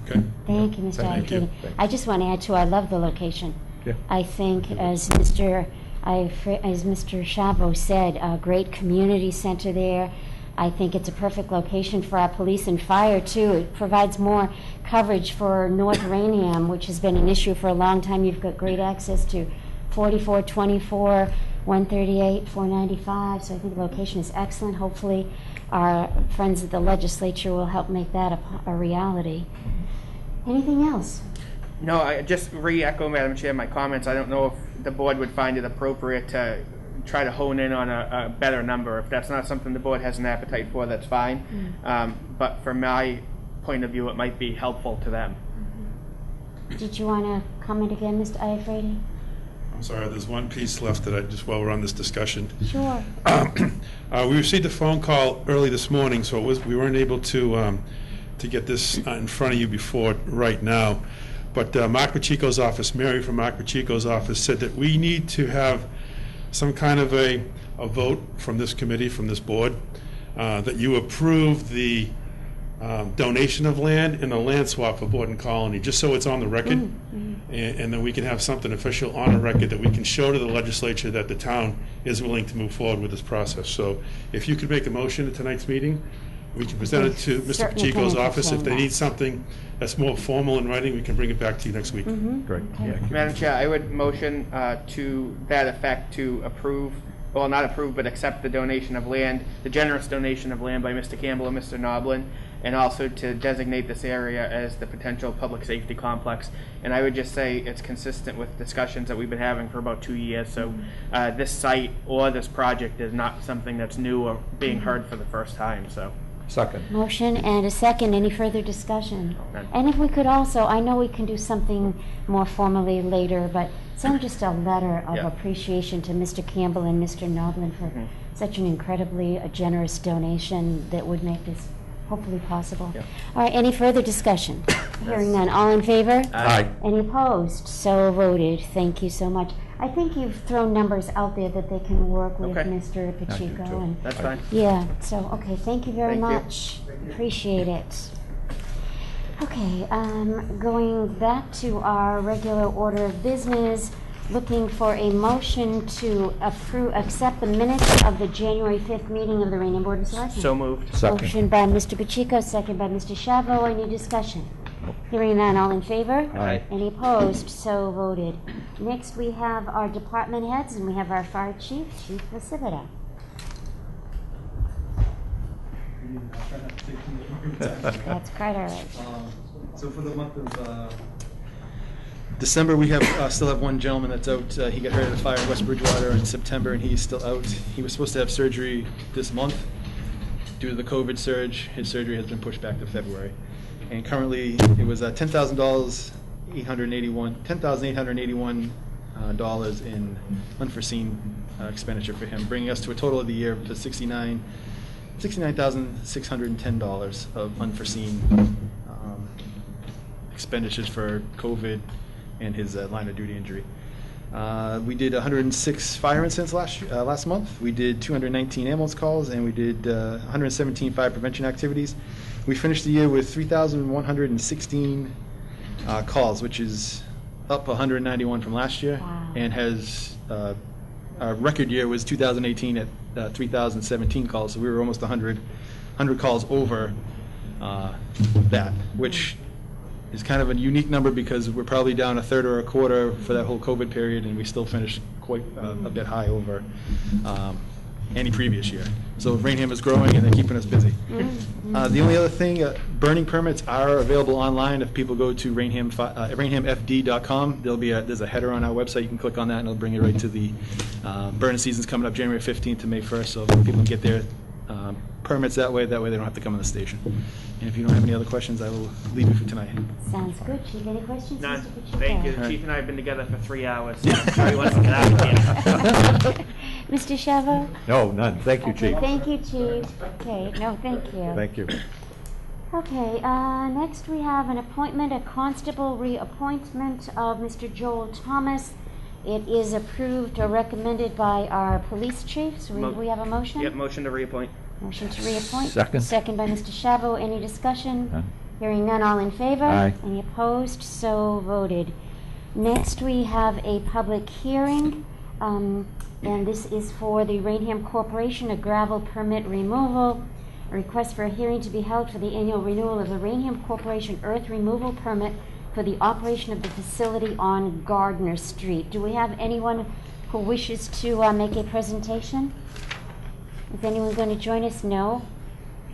[SPEAKER 6] Okay.
[SPEAKER 1] Thank you, Mr.
[SPEAKER 6] Thank you.
[SPEAKER 1] Iafrate. I just want to add, too, I love the location.
[SPEAKER 10] Yeah.
[SPEAKER 1] I think, as Mr. Chavo said, a great community center there. I think it's a perfect location for our police and fire, too. It provides more coverage for North Raynham, which has been an issue for a long time. You've got great access to 4424, 138, 495. So I think the location is excellent. Hopefully our friends at the legislature will help make that a reality. Anything else?
[SPEAKER 9] No, I just re-echo, Madam Chair, my comments. I don't know if the board would find it appropriate to try to hone in on a better number. If that's not something the board has an appetite for, that's fine. But from my point of view, it might be helpful to them.
[SPEAKER 1] Did you want to comment again, Mr. Iafrate?
[SPEAKER 6] I'm sorry, there's one piece left that while we're on this discussion.
[SPEAKER 1] Sure.
[SPEAKER 6] We received a phone call early this morning, so we weren't able to get this in front of you before right now. But Mark Pacheco's office, Mary from Mark Pacheco's office, said that we need to have some kind of a vote from this committee, from this board, that you approve the donation of land and a land swap for Borden Colony, just so it's on the record, and then we can have something official on the record that we can show to the legislature that the town is willing to move forward with this process. So if you could make a motion at tonight's meeting, we can present it to Mr. Pacheco's office. If they need something that's more formal in writing, we can bring it back to you next week.
[SPEAKER 10] Great.
[SPEAKER 1] Okay.
[SPEAKER 9] Madam Chair, I would motion to that effect to approve, well, not approve, but accept the donation of land, the generous donation of land by Mr. Campbell and Mr. Noblin, and also to designate this area as the potential public safety complex. And I would just say it's consistent with discussions that we've been having for about 2 years. So this site or this project is not something that's new or being heard for the first time. So.
[SPEAKER 10] Second.
[SPEAKER 1] Motion and a second. Any further discussion?
[SPEAKER 9] None.
[SPEAKER 1] And if we could also, I know we can do something more formally later, but send just a letter of appreciation to Mr. Campbell and Mr. Noblin for such an incredibly generous donation that would make this hopefully possible.
[SPEAKER 9] Yeah.
[SPEAKER 1] All right, any further discussion? Hearing none. All in favor?
[SPEAKER 10] Aye.
[SPEAKER 1] Any opposed? So voted. Thank you so much. I think you've thrown numbers out there that they can work with,
[SPEAKER 9] Okay.
[SPEAKER 1] Mr. Pacheco.
[SPEAKER 10] too.
[SPEAKER 1] And
[SPEAKER 9] That's fine.
[SPEAKER 1] yeah, so, okay, thank you very
[SPEAKER 9] Thank you.
[SPEAKER 1] much. Appreciate it. Okay, going back to our regular order of business, looking for a motion to accept the minutes of the January 5th meeting of the Raynham Board of Selectmen.
[SPEAKER 9] So moved.
[SPEAKER 10] Second.
[SPEAKER 1] Motion by Mr. Pacheco, second by Mr. Chavo. Any discussion? Hearing none, all in favor?
[SPEAKER 10] Aye.
[SPEAKER 1] Any opposed? So voted. Next, we have our department heads, and we have our fire chief, Chief Lasivita.
[SPEAKER 11] I'll try not to take too much of your time.
[SPEAKER 1] That's quite all right.
[SPEAKER 11] So for the month of December, we still have one gentleman that's out. He got hurt at a fire in West Bridgewater in September, and he's still out. He was supposed to have surgery this month. Due to the COVID surge, his surgery has been pushed back to February. And currently, it was $10,881 in unforeseen expenditure for him, bringing us to a total of the year to $69,610 of unforeseen expenditures for COVID and his line of duty injury. We did 106 fire incidents last month. We did 219 ambulance calls, and we did 117 fire prevention activities. We finished the year with 3,116 calls, which is up 191 from last year.
[SPEAKER 1] Wow.
[SPEAKER 11] And has our record year was 2018 at 3,017 calls, so we were almost 100 calls over that, which is kind of a unique number because we're probably down a third or a quarter for that whole COVID period, and we still finished quite a bit high over any previous year. So Raynham is growing and they're keeping us busy. The only other thing, burning permits are available online. If people go to raynhamfd.com, there's a header on our website. You can click on that and it'll bring you right to the burning season's coming up January 15th to May 1st, so people can get their permits that way. That way they don't have to come in the station. And if you don't have any other questions, I will leave you for tonight.
[SPEAKER 1] Sounds good. Chief, any questions?
[SPEAKER 9] None.
[SPEAKER 1] Mr. Pacheco?
[SPEAKER 9] Thank you. The chief and I have been together for 3 hours. So I'm sure he wants to get out of here.
[SPEAKER 1] Mr. Shavo?
[SPEAKER 10] No, none. Thank you,
[SPEAKER 1] Okay,
[SPEAKER 10] Chief.
[SPEAKER 1] thank you, Chief. Okay, no, thank you.
[SPEAKER 10] Thank you.
[SPEAKER 1] Okay, next we have an appointment, a constable reappointment of Mr. Joel Thomas. It is approved or recommended by our police chief. So we have a motion?
[SPEAKER 9] Yep, motion to reappoint.
[SPEAKER 1] Motion to reappoint.
[SPEAKER 10] Second.
[SPEAKER 1] Second by Mr. Shavo. Any discussion?
[SPEAKER 10] None.
[SPEAKER 1] Hearing none, all in favor?
[SPEAKER 10] Aye.
[SPEAKER 1] Any opposed? So voted. Next, we have a public hearing, and this is for the Raynham Corporation, a gravel permit removal. A request for a hearing to be held for the annual renewal of the Raynham Corporation earth removal permit for the operation of the facility on Gardner Street. Do we have anyone who wishes to make a presentation? Is anyone going to join us? No?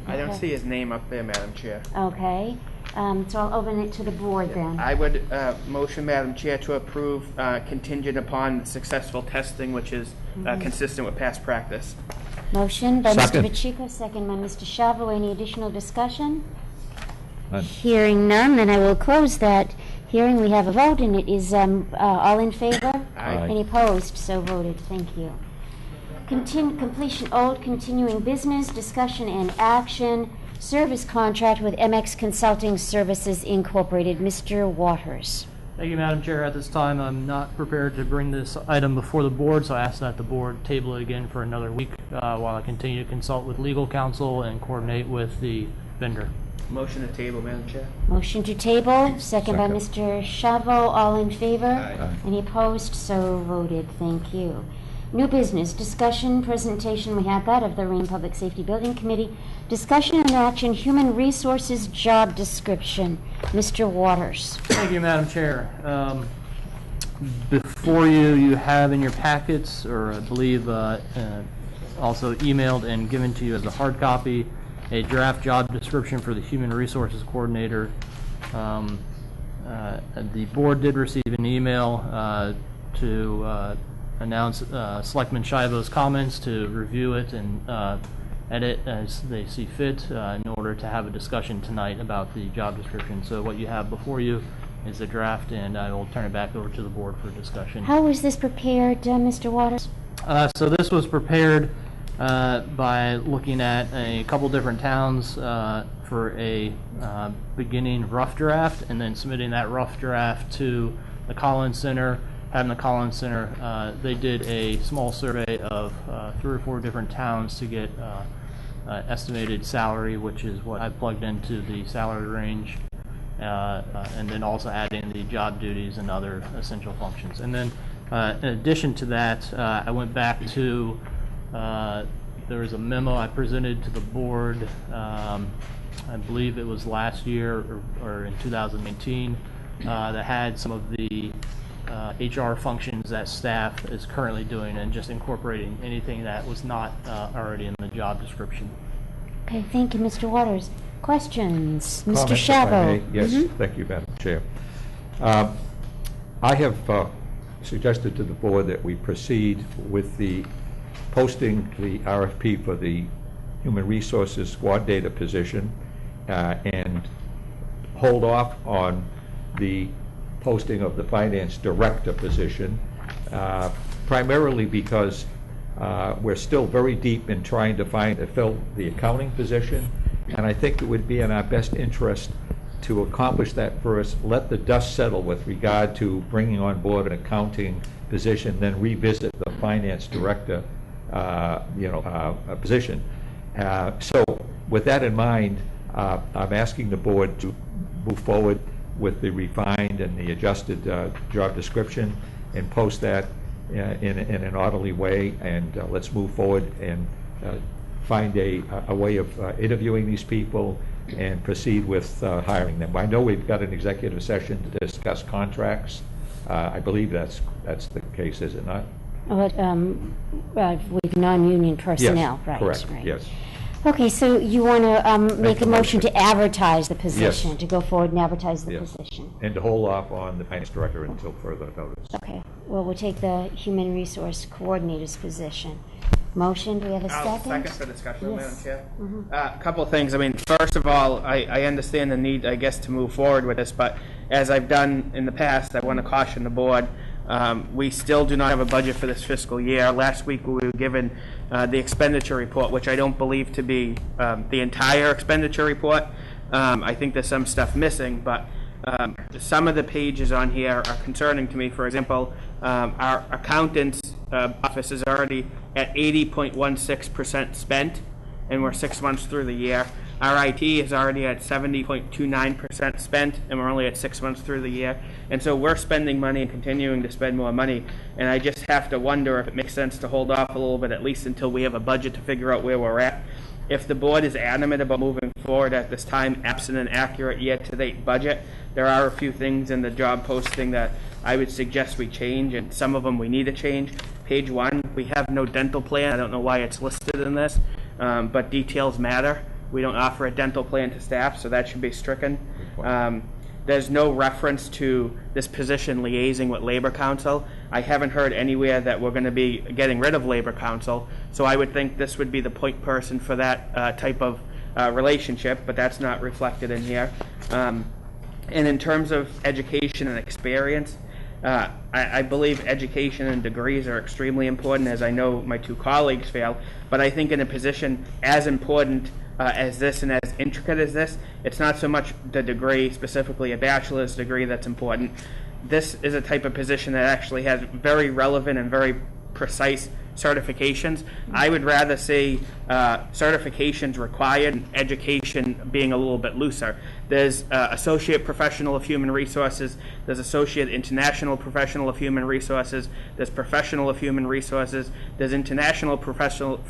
[SPEAKER 9] I don't
[SPEAKER 1] Okay.
[SPEAKER 9] see his name up there, Madam Chair.
[SPEAKER 1] Okay, so I'll open it to the board then.
[SPEAKER 9] I would motion, Madam Chair, to approve contingent upon successful testing, which is consistent with past practice.
[SPEAKER 1] Motion by
[SPEAKER 10] Second.
[SPEAKER 1] Mr. Pacheco, second by Mr. Shavo. Any additional discussion?
[SPEAKER 10] None.
[SPEAKER 1] Hearing none, then I will close that hearing. We have a vote, and it is all in favor?
[SPEAKER 10] Aye.
[SPEAKER 1] Any opposed? So voted. Thank you. Completion old continuing business, discussion and action, service contract with MX Consulting Services Incorporated. Mr. Waters.
[SPEAKER 12] Thank you, Madam Chair. At this time, I'm not prepared to bring this item before the board, so I ask that the board table it again for another week while I continue to consult with legal counsel and coordinate with the vendor.
[SPEAKER 9] Motion to table, Madam Chair.
[SPEAKER 1] Motion to table, second by Mr. Shavo. All in favor?
[SPEAKER 10] Aye.
[SPEAKER 1] Any opposed? So voted. Thank you. New business, discussion, presentation, we had that, of the Raynham Public Safety Building Committee. Discussion and action, human resources job description. Mr. Waters.
[SPEAKER 12] Thank you, Madam Chair. Before you have in your packets, or I believe also emailed and given to you as a hard copy, a draft job description for the Human Resources Coordinator. The board did receive an email to announce Selectman Shivo's comments, to review it and edit as they see fit in order to have a discussion tonight about the job description. So what you have before you is the draft, and I will turn it back over to the board for discussion.
[SPEAKER 1] How was this prepared, Mr. Waters?
[SPEAKER 12] So this was prepared by looking at a couple different towns for a beginning rough draft, and then submitting that rough draft to the Collins Center. Having the Collins Center, they did a small survey of 3 or 4 different towns to get estimated salary, which is what I plugged into the salary range, and then also adding the job duties and other essential functions. And then in addition to that, I went back to, there was a memo I presented to the board, I believe it was last year or in 2019, that had some of the HR functions that staff is currently doing, and just incorporating anything that was not already in the job description.
[SPEAKER 1] Okay, thank you, Mr. Waters. Questions? Mr.
[SPEAKER 10] Comment, if I
[SPEAKER 1] Shavo.
[SPEAKER 10] may. Yes, thank you, Madam Chair. I have suggested to the board that we proceed with the posting the RFP for the Human Resources Squad Data position and hold off on the posting of the Finance Director position, primarily because we're still very deep in trying to fill the accounting position, and I think it would be in our best interest to accomplish that first, let the dust settle with regard to bringing on board an accounting position, then revisit the Finance Director position. So with that in mind, I'm asking the board to move forward with the refined and the adjusted job description and post that in an orderly way, and let's move forward and find a way of interviewing these people and proceed with hiring them. I know we've got an executive session to discuss contracts. I believe that's the case, is it not?
[SPEAKER 1] With non-union personnel,
[SPEAKER 10] Yes,
[SPEAKER 1] right?
[SPEAKER 10] correct,
[SPEAKER 1] Right.
[SPEAKER 10] yes.
[SPEAKER 1] Okay, so you want to make a motion
[SPEAKER 10] motion.
[SPEAKER 1] to advertise the position,
[SPEAKER 10] Yes.
[SPEAKER 1] to go forward and advertise the
[SPEAKER 10] Yes.
[SPEAKER 1] position.
[SPEAKER 10] And to hold off on the finance director until further notice.
[SPEAKER 1] Okay, well, we'll take the human resource coordinator's position. Motion, do we have a
[SPEAKER 9] I'll
[SPEAKER 1] second?
[SPEAKER 9] second for discussion, Madam
[SPEAKER 1] Yes.
[SPEAKER 9] Chair.
[SPEAKER 1] Mhm.
[SPEAKER 9] A couple of things. I mean, first of all, I understand the need, I guess, to move forward with this, but as I've done in the past, I want to caution the board. We still do not have a budget for this fiscal year. Last week, we were given the expenditure report, which I don't believe to be the entire expenditure report. I think there's some stuff missing, but some of the pages on here are concerning to me. For example, our accountant's office is already at 80.16% spent, and we're 6 months through the year. Our IT is already at 70.29% spent, and we're only at 6 months through the year. And so we're spending money and continuing to spend more money. And I just have to wonder if it makes sense to hold off a little bit, at least until we have a budget to figure out where we're at. If the board is adamant about moving forward at this time, absent an accurate year-to-date budget, there are a few things in the job posting that I would suggest we change, and some of them we need to change. Page 1, we have no dental plan. I don't know why it's listed in this, but details matter. We don't offer a dental plan to staff, so that should be stricken. There's no reference to this position liaising with Labor Council. I haven't heard anywhere that we're going to be getting rid of Labor Council, so I would think this would be the point person for that type of relationship, but that's not reflected in here. And in terms of education and experience, I believe education and degrees are extremely important, as I know my two colleagues feel, but I think in a position as important as this and as intricate as this, it's not so much the degree, specifically a bachelor's degree, that's important. This is a type of position that actually has very relevant and very precise certifications. I would rather see certifications required and education being a little bit looser. There's Associate Professional of Human Resources, there's Associate International Professional of Human Resources, there's Professional of Human Resources, there's International Professional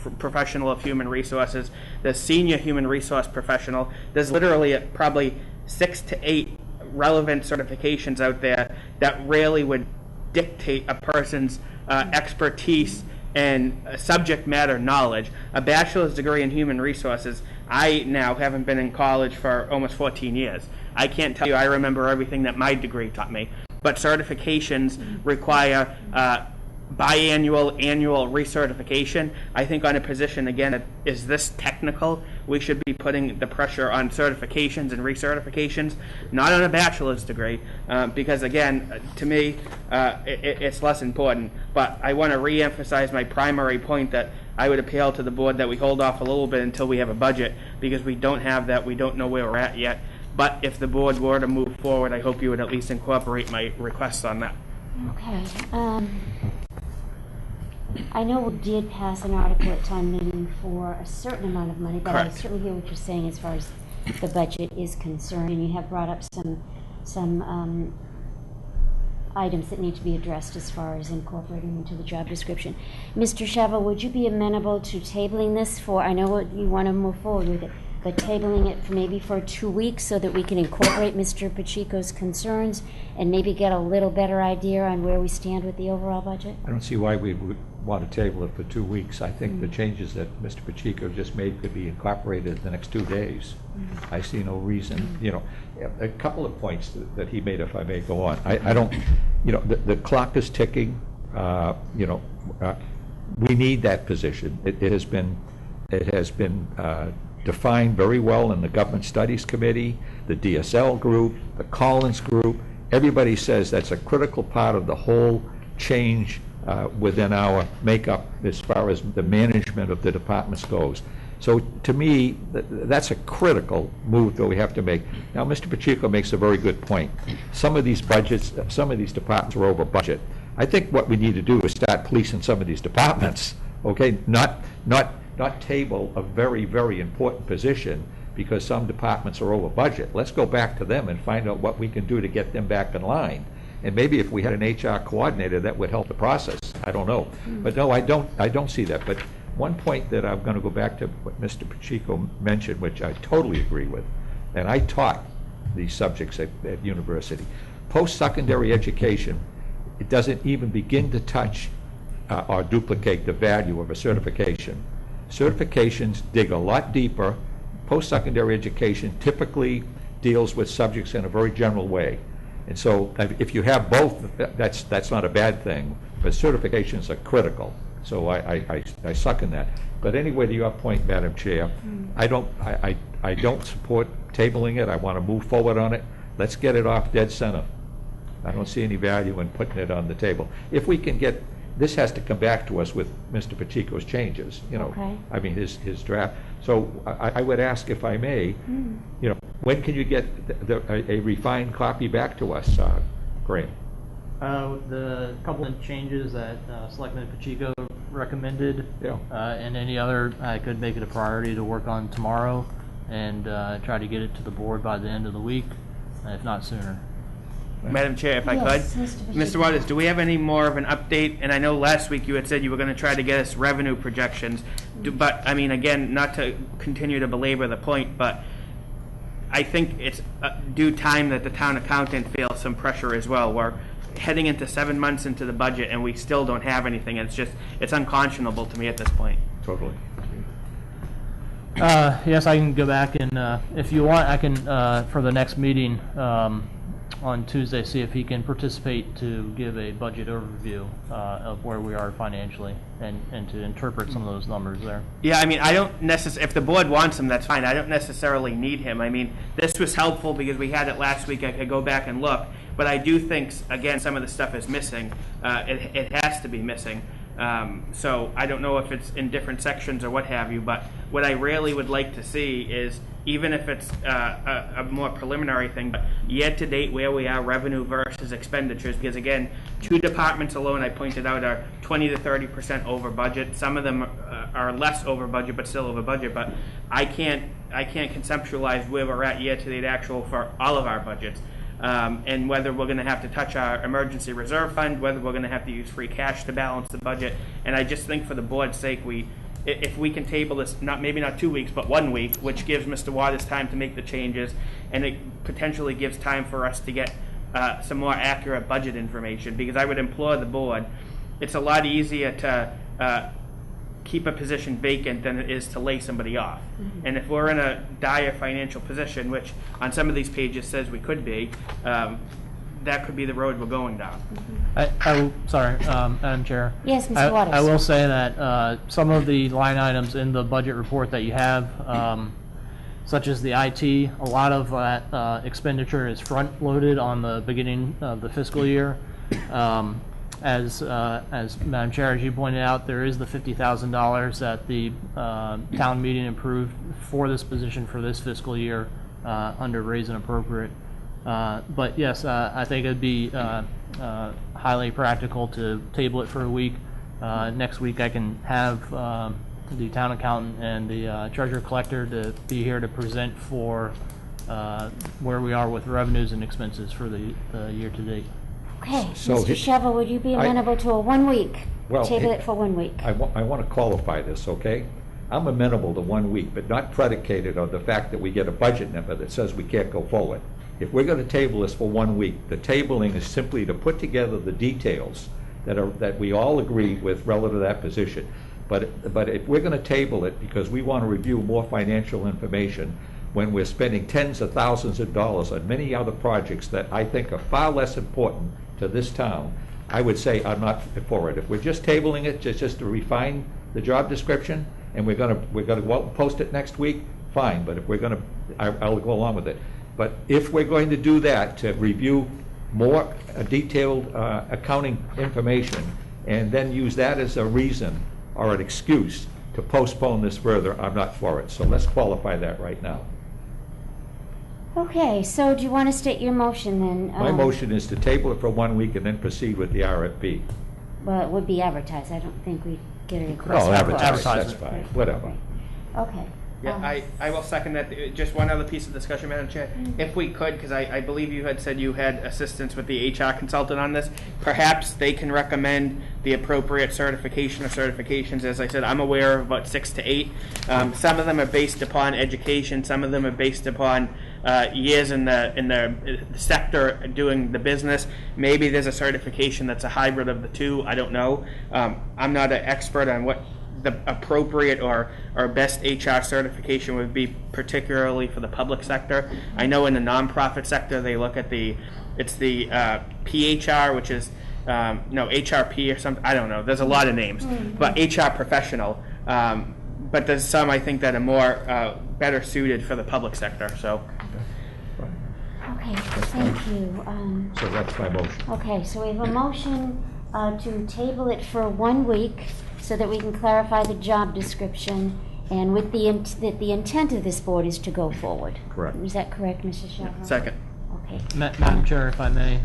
[SPEAKER 9] of Human Resources, there's Senior Human Resource Professional. There's literally probably 6 to 8 relevant certifications out there that really would dictate a person's expertise and subject matter knowledge. A bachelor's degree in human resources, I now haven't been in college for almost 14 years. I can't tell you I remember everything that my degree taught me, but certifications require biannual, annual recertification. I think on a position, again, that is this technical, we should be putting the pressure on certifications and recertifications, not on a bachelor's degree, because again, to me, it's less important. But I want to re-emphasize my primary point that I would appeal to the board that we hold off a little bit until we have a budget, because we don't have that, we don't know where we're at yet. But if the board were to move forward, I hope you would at least incorporate my requests on that.
[SPEAKER 1] Okay. I know we did pass an article at town meeting for a certain amount of money, but
[SPEAKER 9] Correct.
[SPEAKER 1] I certainly hear what you're saying as far as the budget is concerned, and you have brought up some items that need to be addressed as far as incorporating into the job description. Mr. Sheva, would you be amenable to tabling this for, I know you want to move forward with it, but tabling it for maybe for 2 weeks so that we can incorporate Mr. Pacheco's concerns and maybe get a little better idea on where we stand with the overall budget?
[SPEAKER 10] I don't see why we would want to table it for 2 weeks. I think the changes that Mr. Pacheco just made could be incorporated in the next 2 days. I see no reason, a couple of points that he made, if I may go on. I don't, the clock is ticking, we need that position. It has been defined very well in the Government Studies Committee, the DSL group, the Collins group. Everybody says that's a critical part of the whole change within our makeup as far as the management of the departments goes. So to me, that's a critical move that we have to make. Now, Mr. Pacheco makes a very good point. Some of these budgets, some of these departments are over budget. I think what we need to do is start policing some of these departments, okay? Not table a very, very important position because some departments are over budget. Let's go back to them and find out what we can do to get them back in line. And maybe if we had an HR coordinator, that would help the process. I don't know. But no, I don't see that. But one point that I'm going to go back to what Mr. Pacheco mentioned, which I totally agree with, and I taught these subjects at university. Post-secondary education, it doesn't even begin to touch or duplicate the value of a certification. Certifications dig a lot deeper. Post-secondary education typically deals with subjects in a very general way. And so if you have both, that's not a bad thing, but certifications are critical. So I suck in that. But anyway, to your point, Madam Chair, I don't support tabling it. I want to move forward on it. Let's get it off dead center. I don't see any value in putting it on the table. If we can get, this has to come back to us with Mr. Pacheco's changes, you know.
[SPEAKER 1] Okay.
[SPEAKER 10] I mean, his draft. So I would ask, if I may, you know, when can you get a refined copy back to us, Graham?
[SPEAKER 12] The couple of changes that Selectman Pacheco recommended,
[SPEAKER 10] Yeah.
[SPEAKER 12] And any other, I could make it a priority to work on tomorrow and try to get it to the board by the end of the week, if not sooner.
[SPEAKER 9] Madam Chair, if I
[SPEAKER 1] Yes,
[SPEAKER 9] could.
[SPEAKER 1] Mr.
[SPEAKER 9] Mr. Waters, do we have any more of an update? And I know last week you had said you were going to try to get us revenue projections. But, I mean, again, not to continue to belabor the point, but I think it's due time that the town accountant feels some pressure as well. We're heading into 7 months into the budget and we still don't have anything. It's unconscionable to me at this point.
[SPEAKER 10] Totally.
[SPEAKER 12] Yes, I can go back and, if you want, I can, for the next meeting on Tuesday, see if he can participate to give a budget overview of where we are financially and to interpret some of those numbers there.
[SPEAKER 9] Yeah, I mean, I don't necessarily, if the board wants him, that's fine. I don't necessarily need him. I mean, this was helpful because we had it last week. I could go back and look. But I do think, again, some of the stuff is missing. It has to be missing. So I don't know if it's in different sections or what have you, but what I really would like to see is, even if it's a more preliminary thing, but year-to-date where we are revenue versus expenditures, because again, 2 departments alone I pointed out are 20 to 30% over budget. Some of them are less over budget, but still over budget. But I can't conceptualize where we're at year-to-date actual for all of our budgets. And whether we're going to have to touch our emergency reserve fund, whether we're going to have to use free cash to balance the budget. And I just think for the board's sake, if we can table this, maybe not 2 weeks, but 1 week, which gives Mr. Waters time to make the changes, and it potentially gives time for us to get some more accurate budget information, because I would implore the board, it's a lot easier to keep a position vacant than it is to lay somebody off. And if we're in a dire financial position, which on some of these pages says we could be, that could be the road we're going down.
[SPEAKER 12] Sorry, Madam Chair.
[SPEAKER 1] Yes, Mr. Waters.
[SPEAKER 12] I will say that some of the line items in the budget report that you have, such as the IT, a lot of that expenditure is front-loaded on the beginning of the fiscal year. As Madam Chair, as you pointed out, there is the $50,000 that the town meeting approved for this position for this fiscal year under raise and appropriate. But yes, I think it'd be highly practical to table it for a week. Next week I can have the town accountant and the treasurer collector to be here to present for where we are with revenues and expenses for the year to date.
[SPEAKER 1] Okay,
[SPEAKER 10] So
[SPEAKER 1] Mr. Shovel, would you be amenable to a 1 week?
[SPEAKER 10] Well,
[SPEAKER 1] Table it for 1 week.
[SPEAKER 10] I want to qualify this, okay? I'm amenable to 1 week, but not predicated on the fact that we get a budget number that says we can't go forward. If we're going to table this for 1 week, the tabling is simply to put together the details that we all agree with relative to that position. But if we're going to table it because we want to review more financial information when we're spending tens of thousands of dollars on many other projects that I think are far less important to this town, I would say I'm not for it. If we're just tabling it just to refine the job description, and we're going to go out and post it next week, fine. But if we're going to, I'll go along with it. But if we're going to do that to review more detailed accounting information, and then use that as a reason or an excuse to postpone this further, I'm not for it. So let's qualify that right now.
[SPEAKER 1] Okay, so do you want to state your motion then?
[SPEAKER 10] My motion is to table it for 1 week and then proceed with the RFP.
[SPEAKER 1] Well, it would be advertised. I don't think we'd get a request.
[SPEAKER 10] No,
[SPEAKER 1] for
[SPEAKER 10] advertised, that's
[SPEAKER 12] advertisement.
[SPEAKER 10] fine, whatever.
[SPEAKER 1] Okay.
[SPEAKER 9] Yeah, I will second that. Just one other piece of discussion, Madam Chair. If we could, because I believe you had said you had assistance with the HR consultant on this, perhaps they can recommend the appropriate certification or certifications. As I said, I'm aware of about 6 to 8. Some of them are based upon education. Some of them are based upon years in the sector doing the business. Maybe there's a certification that's a hybrid of the two. I don't know. I'm not an expert on what the appropriate or best HR certification would be, particularly for the public sector. I know in the nonprofit sector they look at the PHR, which is HRP or something. I don't know. There's a lot of names, but HR professional. But there's some, I think, that are more better suited for the public sector. So.
[SPEAKER 1] Okay, thank you.
[SPEAKER 10] So that's my motion.
[SPEAKER 1] Okay, so we have a motion to table it for 1 week so that we can clarify the job description, and with that the intent of this board is to go forward.
[SPEAKER 10] Correct.
[SPEAKER 1] Is that correct, Mr. Shalvo?
[SPEAKER 9] Second.
[SPEAKER 1] Okay.
[SPEAKER 12] Madam Chair, if I may,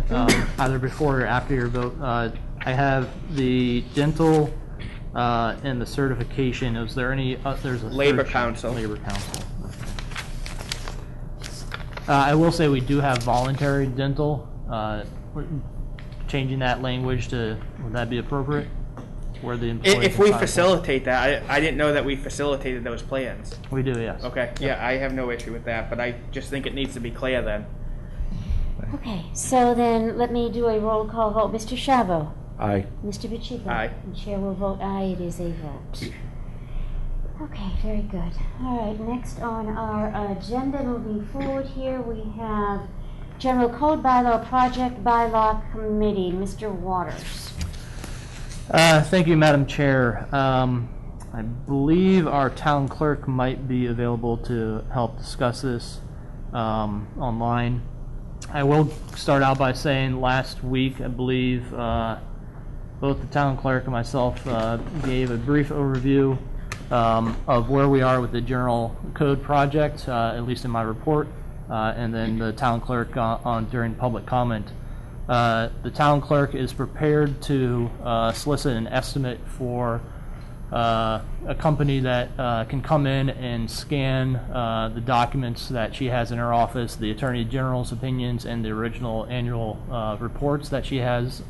[SPEAKER 12] either before or after your vote, I have the dental and the certification. Is there any? There's a
[SPEAKER 9] Labor Council.
[SPEAKER 12] Labor Council. I will say we do have voluntary dental. Changing that language to, would that be appropriate? Where the employee
[SPEAKER 9] If we facilitate that, I didn't know that we facilitated those plans.
[SPEAKER 12] We do, yes.
[SPEAKER 9] Okay, yeah, I have no issue with that, but I just think it needs to be clear then.
[SPEAKER 1] Okay, so then let me do a roll call vote. Mr. Shalvo?
[SPEAKER 10] Aye.
[SPEAKER 1] Mr. Pacheco?
[SPEAKER 9] Aye.
[SPEAKER 1] The chair will vote aye. It is a vote. Okay, very good. All right, next on our agenda moving forward here, we have General Code Bylaw Project Bylaw Committee. Mr. Waters.
[SPEAKER 12] Thank you, Madam Chair. I believe our town clerk might be available to help discuss this online. I will start out by saying last week, I believe, both the town clerk and myself gave a brief overview of where we are with the General Code project, at least in my report, and then the town clerk during public comment. The town clerk is prepared to solicit an estimate for a company that can come in and scan the documents that she has in her office, the Attorney General's opinions, and the original annual reports that she has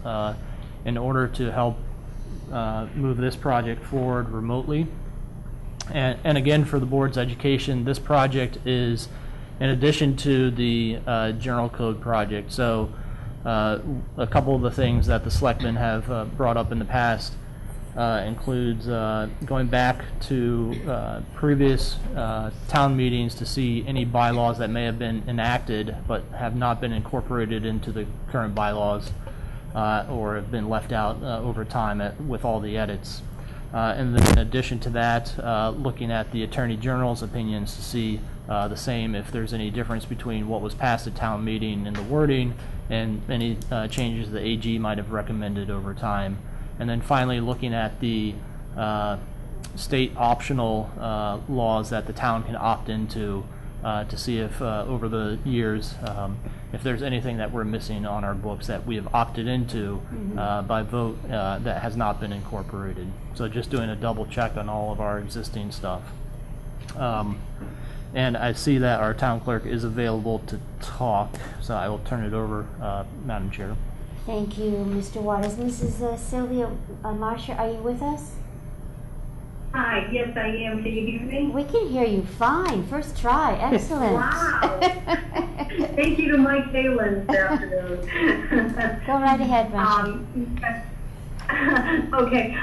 [SPEAKER 12] in order to help move this project forward remotely. And again, for the board's education, this project is in addition to the General Code project. So a couple of the things that the Selectmen have brought up in the past includes going back to previous town meetings to see any bylaws that may have been enacted but have not been incorporated into the current bylaws or have been left out over time with all the edits. And then in addition to that, looking at the Attorney General's opinions to see the same, if there's any difference between what was passed at town meeting and the wording and any changes the AG might have recommended over time. And then finally looking at the state optional laws that the town can opt into to see if over the years if there's anything that we're missing on our books that we have opted into by vote that has not been incorporated. So just doing a double check on all of our existing stuff. And I see that our town clerk is available to talk, so I will turn it over, Madam Chair.
[SPEAKER 1] Thank you, Mr. Waters. Mrs. Sylvia Marcia, are you with us?
[SPEAKER 13] Hi, yes I am. Can you hear me?
[SPEAKER 1] We can hear you fine. First try. Excellent.
[SPEAKER 13] Wow. Thank you to Mike Halen this afternoon.
[SPEAKER 1] Go right ahead, Marcia.
[SPEAKER 13] Okay,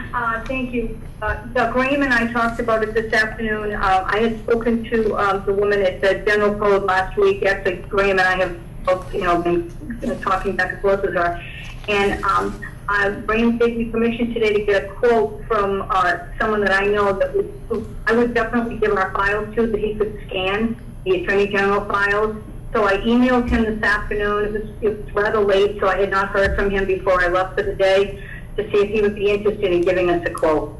[SPEAKER 13] thank you. Doug Graham and I talked about it this afternoon. I had spoken to the woman at the General Code last week. Actually, Graham and I have both, been talking back and forth with her. And Graham gave me permission today to get a quote from someone that I know that I would definitely give our files to, that he could scan the Attorney General files. So I emailed him this afternoon. It was rather late, so I had not heard from him before I left for the day, to see if he would be interested in giving us a quote.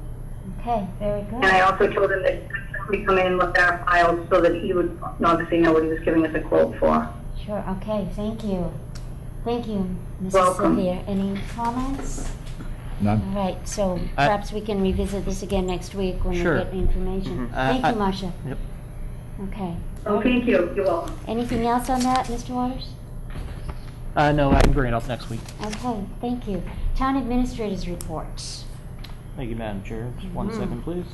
[SPEAKER 1] Okay, very good.
[SPEAKER 13] And I also told him that we come in and look at our files so that he would obviously know what he was giving us a quote for.
[SPEAKER 1] Sure, okay, thank you. Thank you, Mrs.
[SPEAKER 13] Welcome.
[SPEAKER 1] Sylvia. Any comments?
[SPEAKER 10] None?
[SPEAKER 1] All right, so perhaps we can revisit this again next week when we get information. Thank you, Marcia.
[SPEAKER 12] Yep.
[SPEAKER 1] Okay.
[SPEAKER 13] Oh, thank you. You're welcome.
[SPEAKER 1] Anything else on that, Mr. Waters?
[SPEAKER 12] No, I can bring it up next week.
[SPEAKER 1] Okay, thank you. Town Administrator's Report.
[SPEAKER 12] Thank you, Madam Chair. Just 1 second, please.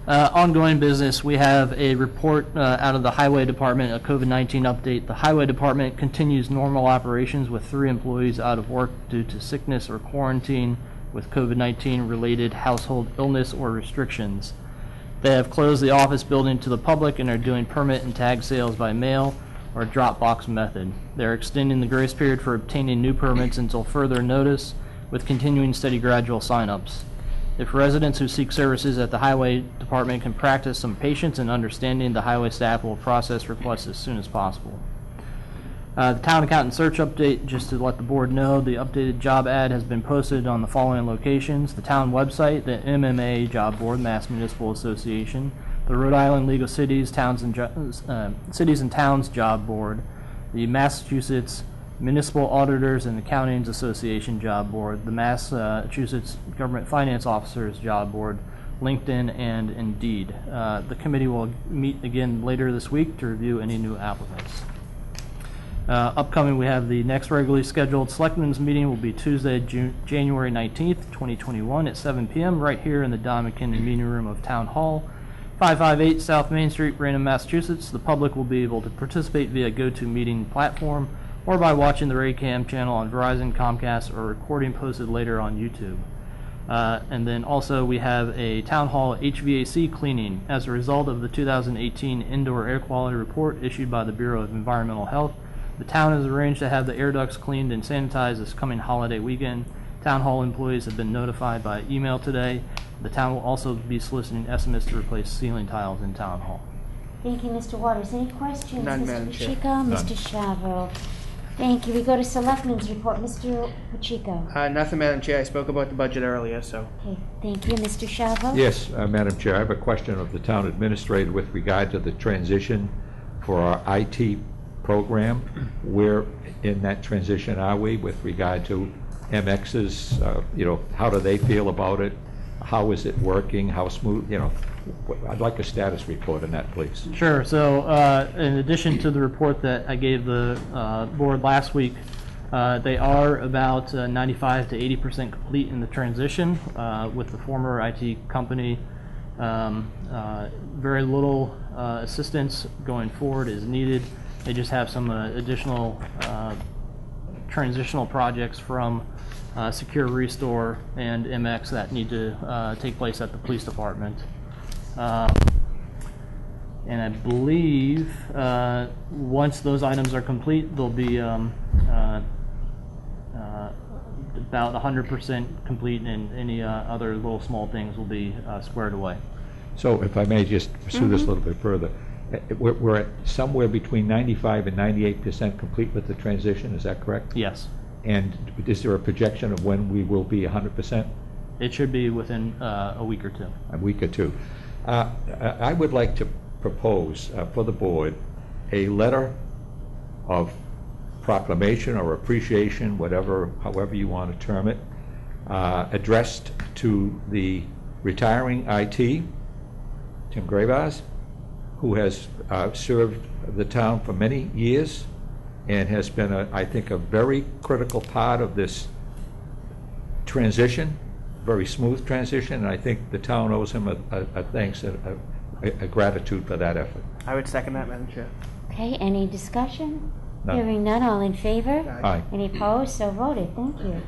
[SPEAKER 12] Ongoing business, we have a report out of the Highway Department, a COVID-19 update. The Highway Department continues normal operations with 3 employees out of work due to sickness or quarantine with COVID-19 related household illness or restrictions. They have closed the office building to the public and are doing permit and tag sales by mail or drop box method. They're extending the grace period for obtaining new permits until further notice with continuing steady gradual sign-ups. If residents who seek services at the Highway Department can practice some patience and understanding, the highway staff will process requests as soon as possible. The town accountant search update, just to let the board know, the updated job ad has been posted on the following locations: the town website, the MMA job board, Mass Municipal Association, the Rhode Island League of Cities, Cities and Towns job board, the Massachusetts Municipal Auditors and Accountants Association job board, the Massachusetts Government Finance Officers job board, LinkedIn, and Indeed. The committee will meet again later this week to review any new applicants. Upcoming, we have the next regularly scheduled Selectmen's meeting will be Tuesday, January 19th, 2021 at 7 p.m. right here in the Don McKinnon Meeting Room of Town Hall, 558 South Main Street, Raynham, Massachusetts. The public will be able to participate via GoToMeeting platform or by watching the Raynham Channel on Verizon, Comcast, or recording posted later on YouTube. And then also we have a Town Hall HVAC cleaning as a result of the 2018 Indoor Air Quality Report issued by the Bureau of Environmental Health. The town has arranged to have the air ducts cleaned and sanitized this coming holiday weekend. Town Hall employees have been notified by email today. The town will also be soliciting estimates to replace ceiling tiles in Town Hall.
[SPEAKER 1] Thank you, Mr. Waters. Any questions?
[SPEAKER 9] None,
[SPEAKER 1] Mr.
[SPEAKER 9] Madam Chair.
[SPEAKER 1] Pacheco, Mr. Shavo. Thank you. We go to Selectmen's report. Mr. Pacheco.
[SPEAKER 9] Nothing, Madam Chair. I spoke about the budget earlier, so.
[SPEAKER 1] Okay, thank you. Mr. Shavo?
[SPEAKER 10] Yes, Madam Chair, I have a question of the town administrator with regard to the transition for our IT program. Where in that transition are we with regard to MX's, how do they feel about it? How is it working? How smooth, I'd like a status report on that, please.
[SPEAKER 12] Sure. So in addition to the report that I gave the board last week, they are about 95 to 80% complete in the transition with the former IT company. Very little assistance going forward is needed. They just have some additional transitional projects from Secure Restore and MX that need to take place at the police department. And I believe once those items are complete, they'll be about 100% complete, and any other little small things will be squared away.
[SPEAKER 10] So if I may just pursue this a little bit further, we're at somewhere between 95 and 98% complete with the transition, is that correct?
[SPEAKER 12] Yes.
[SPEAKER 10] And is there a projection of when we will be 100%?
[SPEAKER 12] It should be within a week or two.
[SPEAKER 10] A week or two. I would like to propose for the board a letter of proclamation or appreciation, however you want to term it, addressed to the retiring IT, Tim Gravas, who has served the town for many years and has been, I think, a very critical part of this transition, very smooth transition, and I think the town owes him a thanks, a gratitude for that effort.
[SPEAKER 9] I would second that, Madam Chair.
[SPEAKER 1] Okay, any discussion?
[SPEAKER 10] None.
[SPEAKER 1] Hearing none, all in favor?
[SPEAKER 10] Aye.
[SPEAKER 1] Any opposed? So voted. Thank you.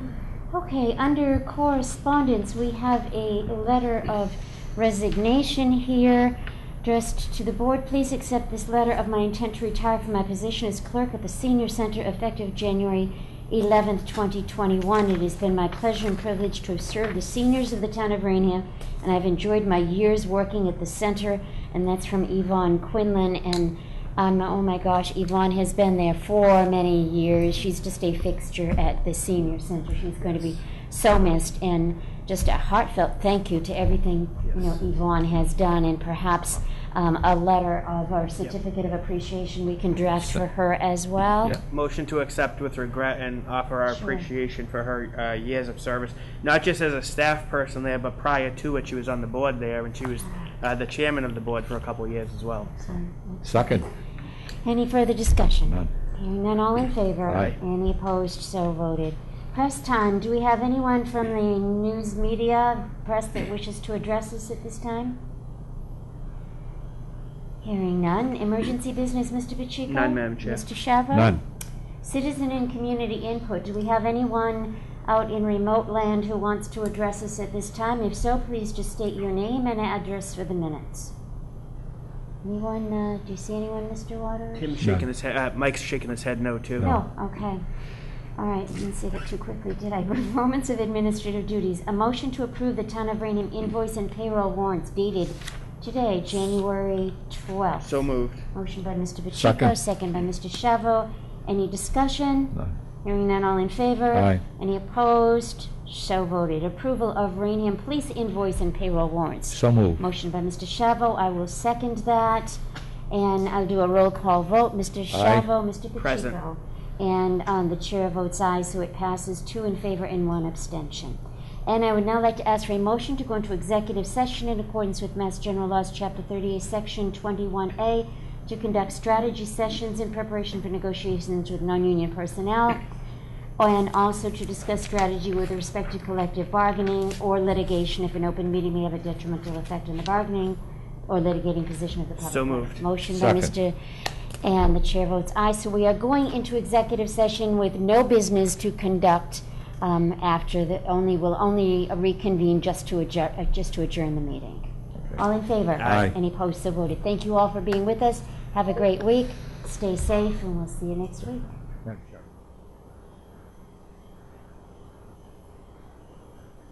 [SPEAKER 1] Okay, under correspondence, we have a letter of resignation here. Addressed to the board, please accept this letter of my intent to retire from my position as clerk at the Senior Center effective January 11th, 2021. It has been my pleasure and privilege to have served the seniors of the town of Raynham, and I've enjoyed my years working at the center, and that's from Yvonne Quinlan. And oh my gosh, Yvonne has been there for many years. She's just a fixture at the Senior Center. She's going to be so missed, and just a heartfelt thank you to everything Yvonne has done, and perhaps a letter of our certificate of appreciation we can draft for her as well.
[SPEAKER 9] Yeah. Motion to accept with regret and offer our appreciation for her years of service, not just as a staff person there, but prior to it, she was on the board there, and she was the chairman of the board for a couple of years as well.
[SPEAKER 10] Second.
[SPEAKER 1] Any further discussion?
[SPEAKER 10] None.
[SPEAKER 1] Hearing none, all in favor?
[SPEAKER 10] Aye.
[SPEAKER 1] Any opposed? So voted. Press time. Do we have anyone from the news media press that wishes to address us at this time? Hearing none. Emergency business, Mr. Pacheco?
[SPEAKER 9] None, Madam Chair.
[SPEAKER 1] Mr. Shavo?
[SPEAKER 10] None.
[SPEAKER 1] Citizen and community input. Do we have anyone out in remote land who wants to address us at this time? If so, please just state your name and address for the minutes. Anyone, do you see anyone, Mr. Waters?
[SPEAKER 9] Tim's shaking his head, Mike's shaking his head no, too.
[SPEAKER 1] No, okay. All right, didn't say that too quickly, did I? Performance of administrative duties. A motion to approve the Town of Raynham invoice and payroll warrants dated today, January 12th.
[SPEAKER 9] So moved.
[SPEAKER 1] Motion by Mr. Pacheco,
[SPEAKER 10] Second.
[SPEAKER 1] second by Mr. Shavo. Any discussion?
[SPEAKER 10] None.
[SPEAKER 1] Hearing none, all in favor?
[SPEAKER 10] Aye.
[SPEAKER 1] Any opposed? So voted. Approval of Raynham police invoice and payroll warrants.
[SPEAKER 10] So moved.
[SPEAKER 1] Motion by Mr. Shavo. I will second that. And I'll do a roll call vote. Mr. Shavo, Mr. Pacheco.
[SPEAKER 9] Present.
[SPEAKER 1] And the chair votes aye, so it passes 2 in favor and 1 abstention. And I would now like to ask for a motion to go into executive session in accordance with Mass General Laws, Chapter 38, Section 21A, to conduct strategy sessions in preparation for negotiations with non-union personnel, and also to discuss strategy with respect to collective bargaining or litigation if an open meeting may have a detrimental effect on the bargaining or litigating position of the public.
[SPEAKER 9] So moved.
[SPEAKER 1] Motion by
[SPEAKER 10] Second.
[SPEAKER 1] Mr. And the chair votes aye. So we are going into executive session with no business to conduct after the we'll only reconvene just to adjourn the meeting. All in favor?
[SPEAKER 10] Aye.
[SPEAKER 1] Any opposed? So voted. Thank you all for being with us. Have a great week. Stay safe, and we'll see you next week.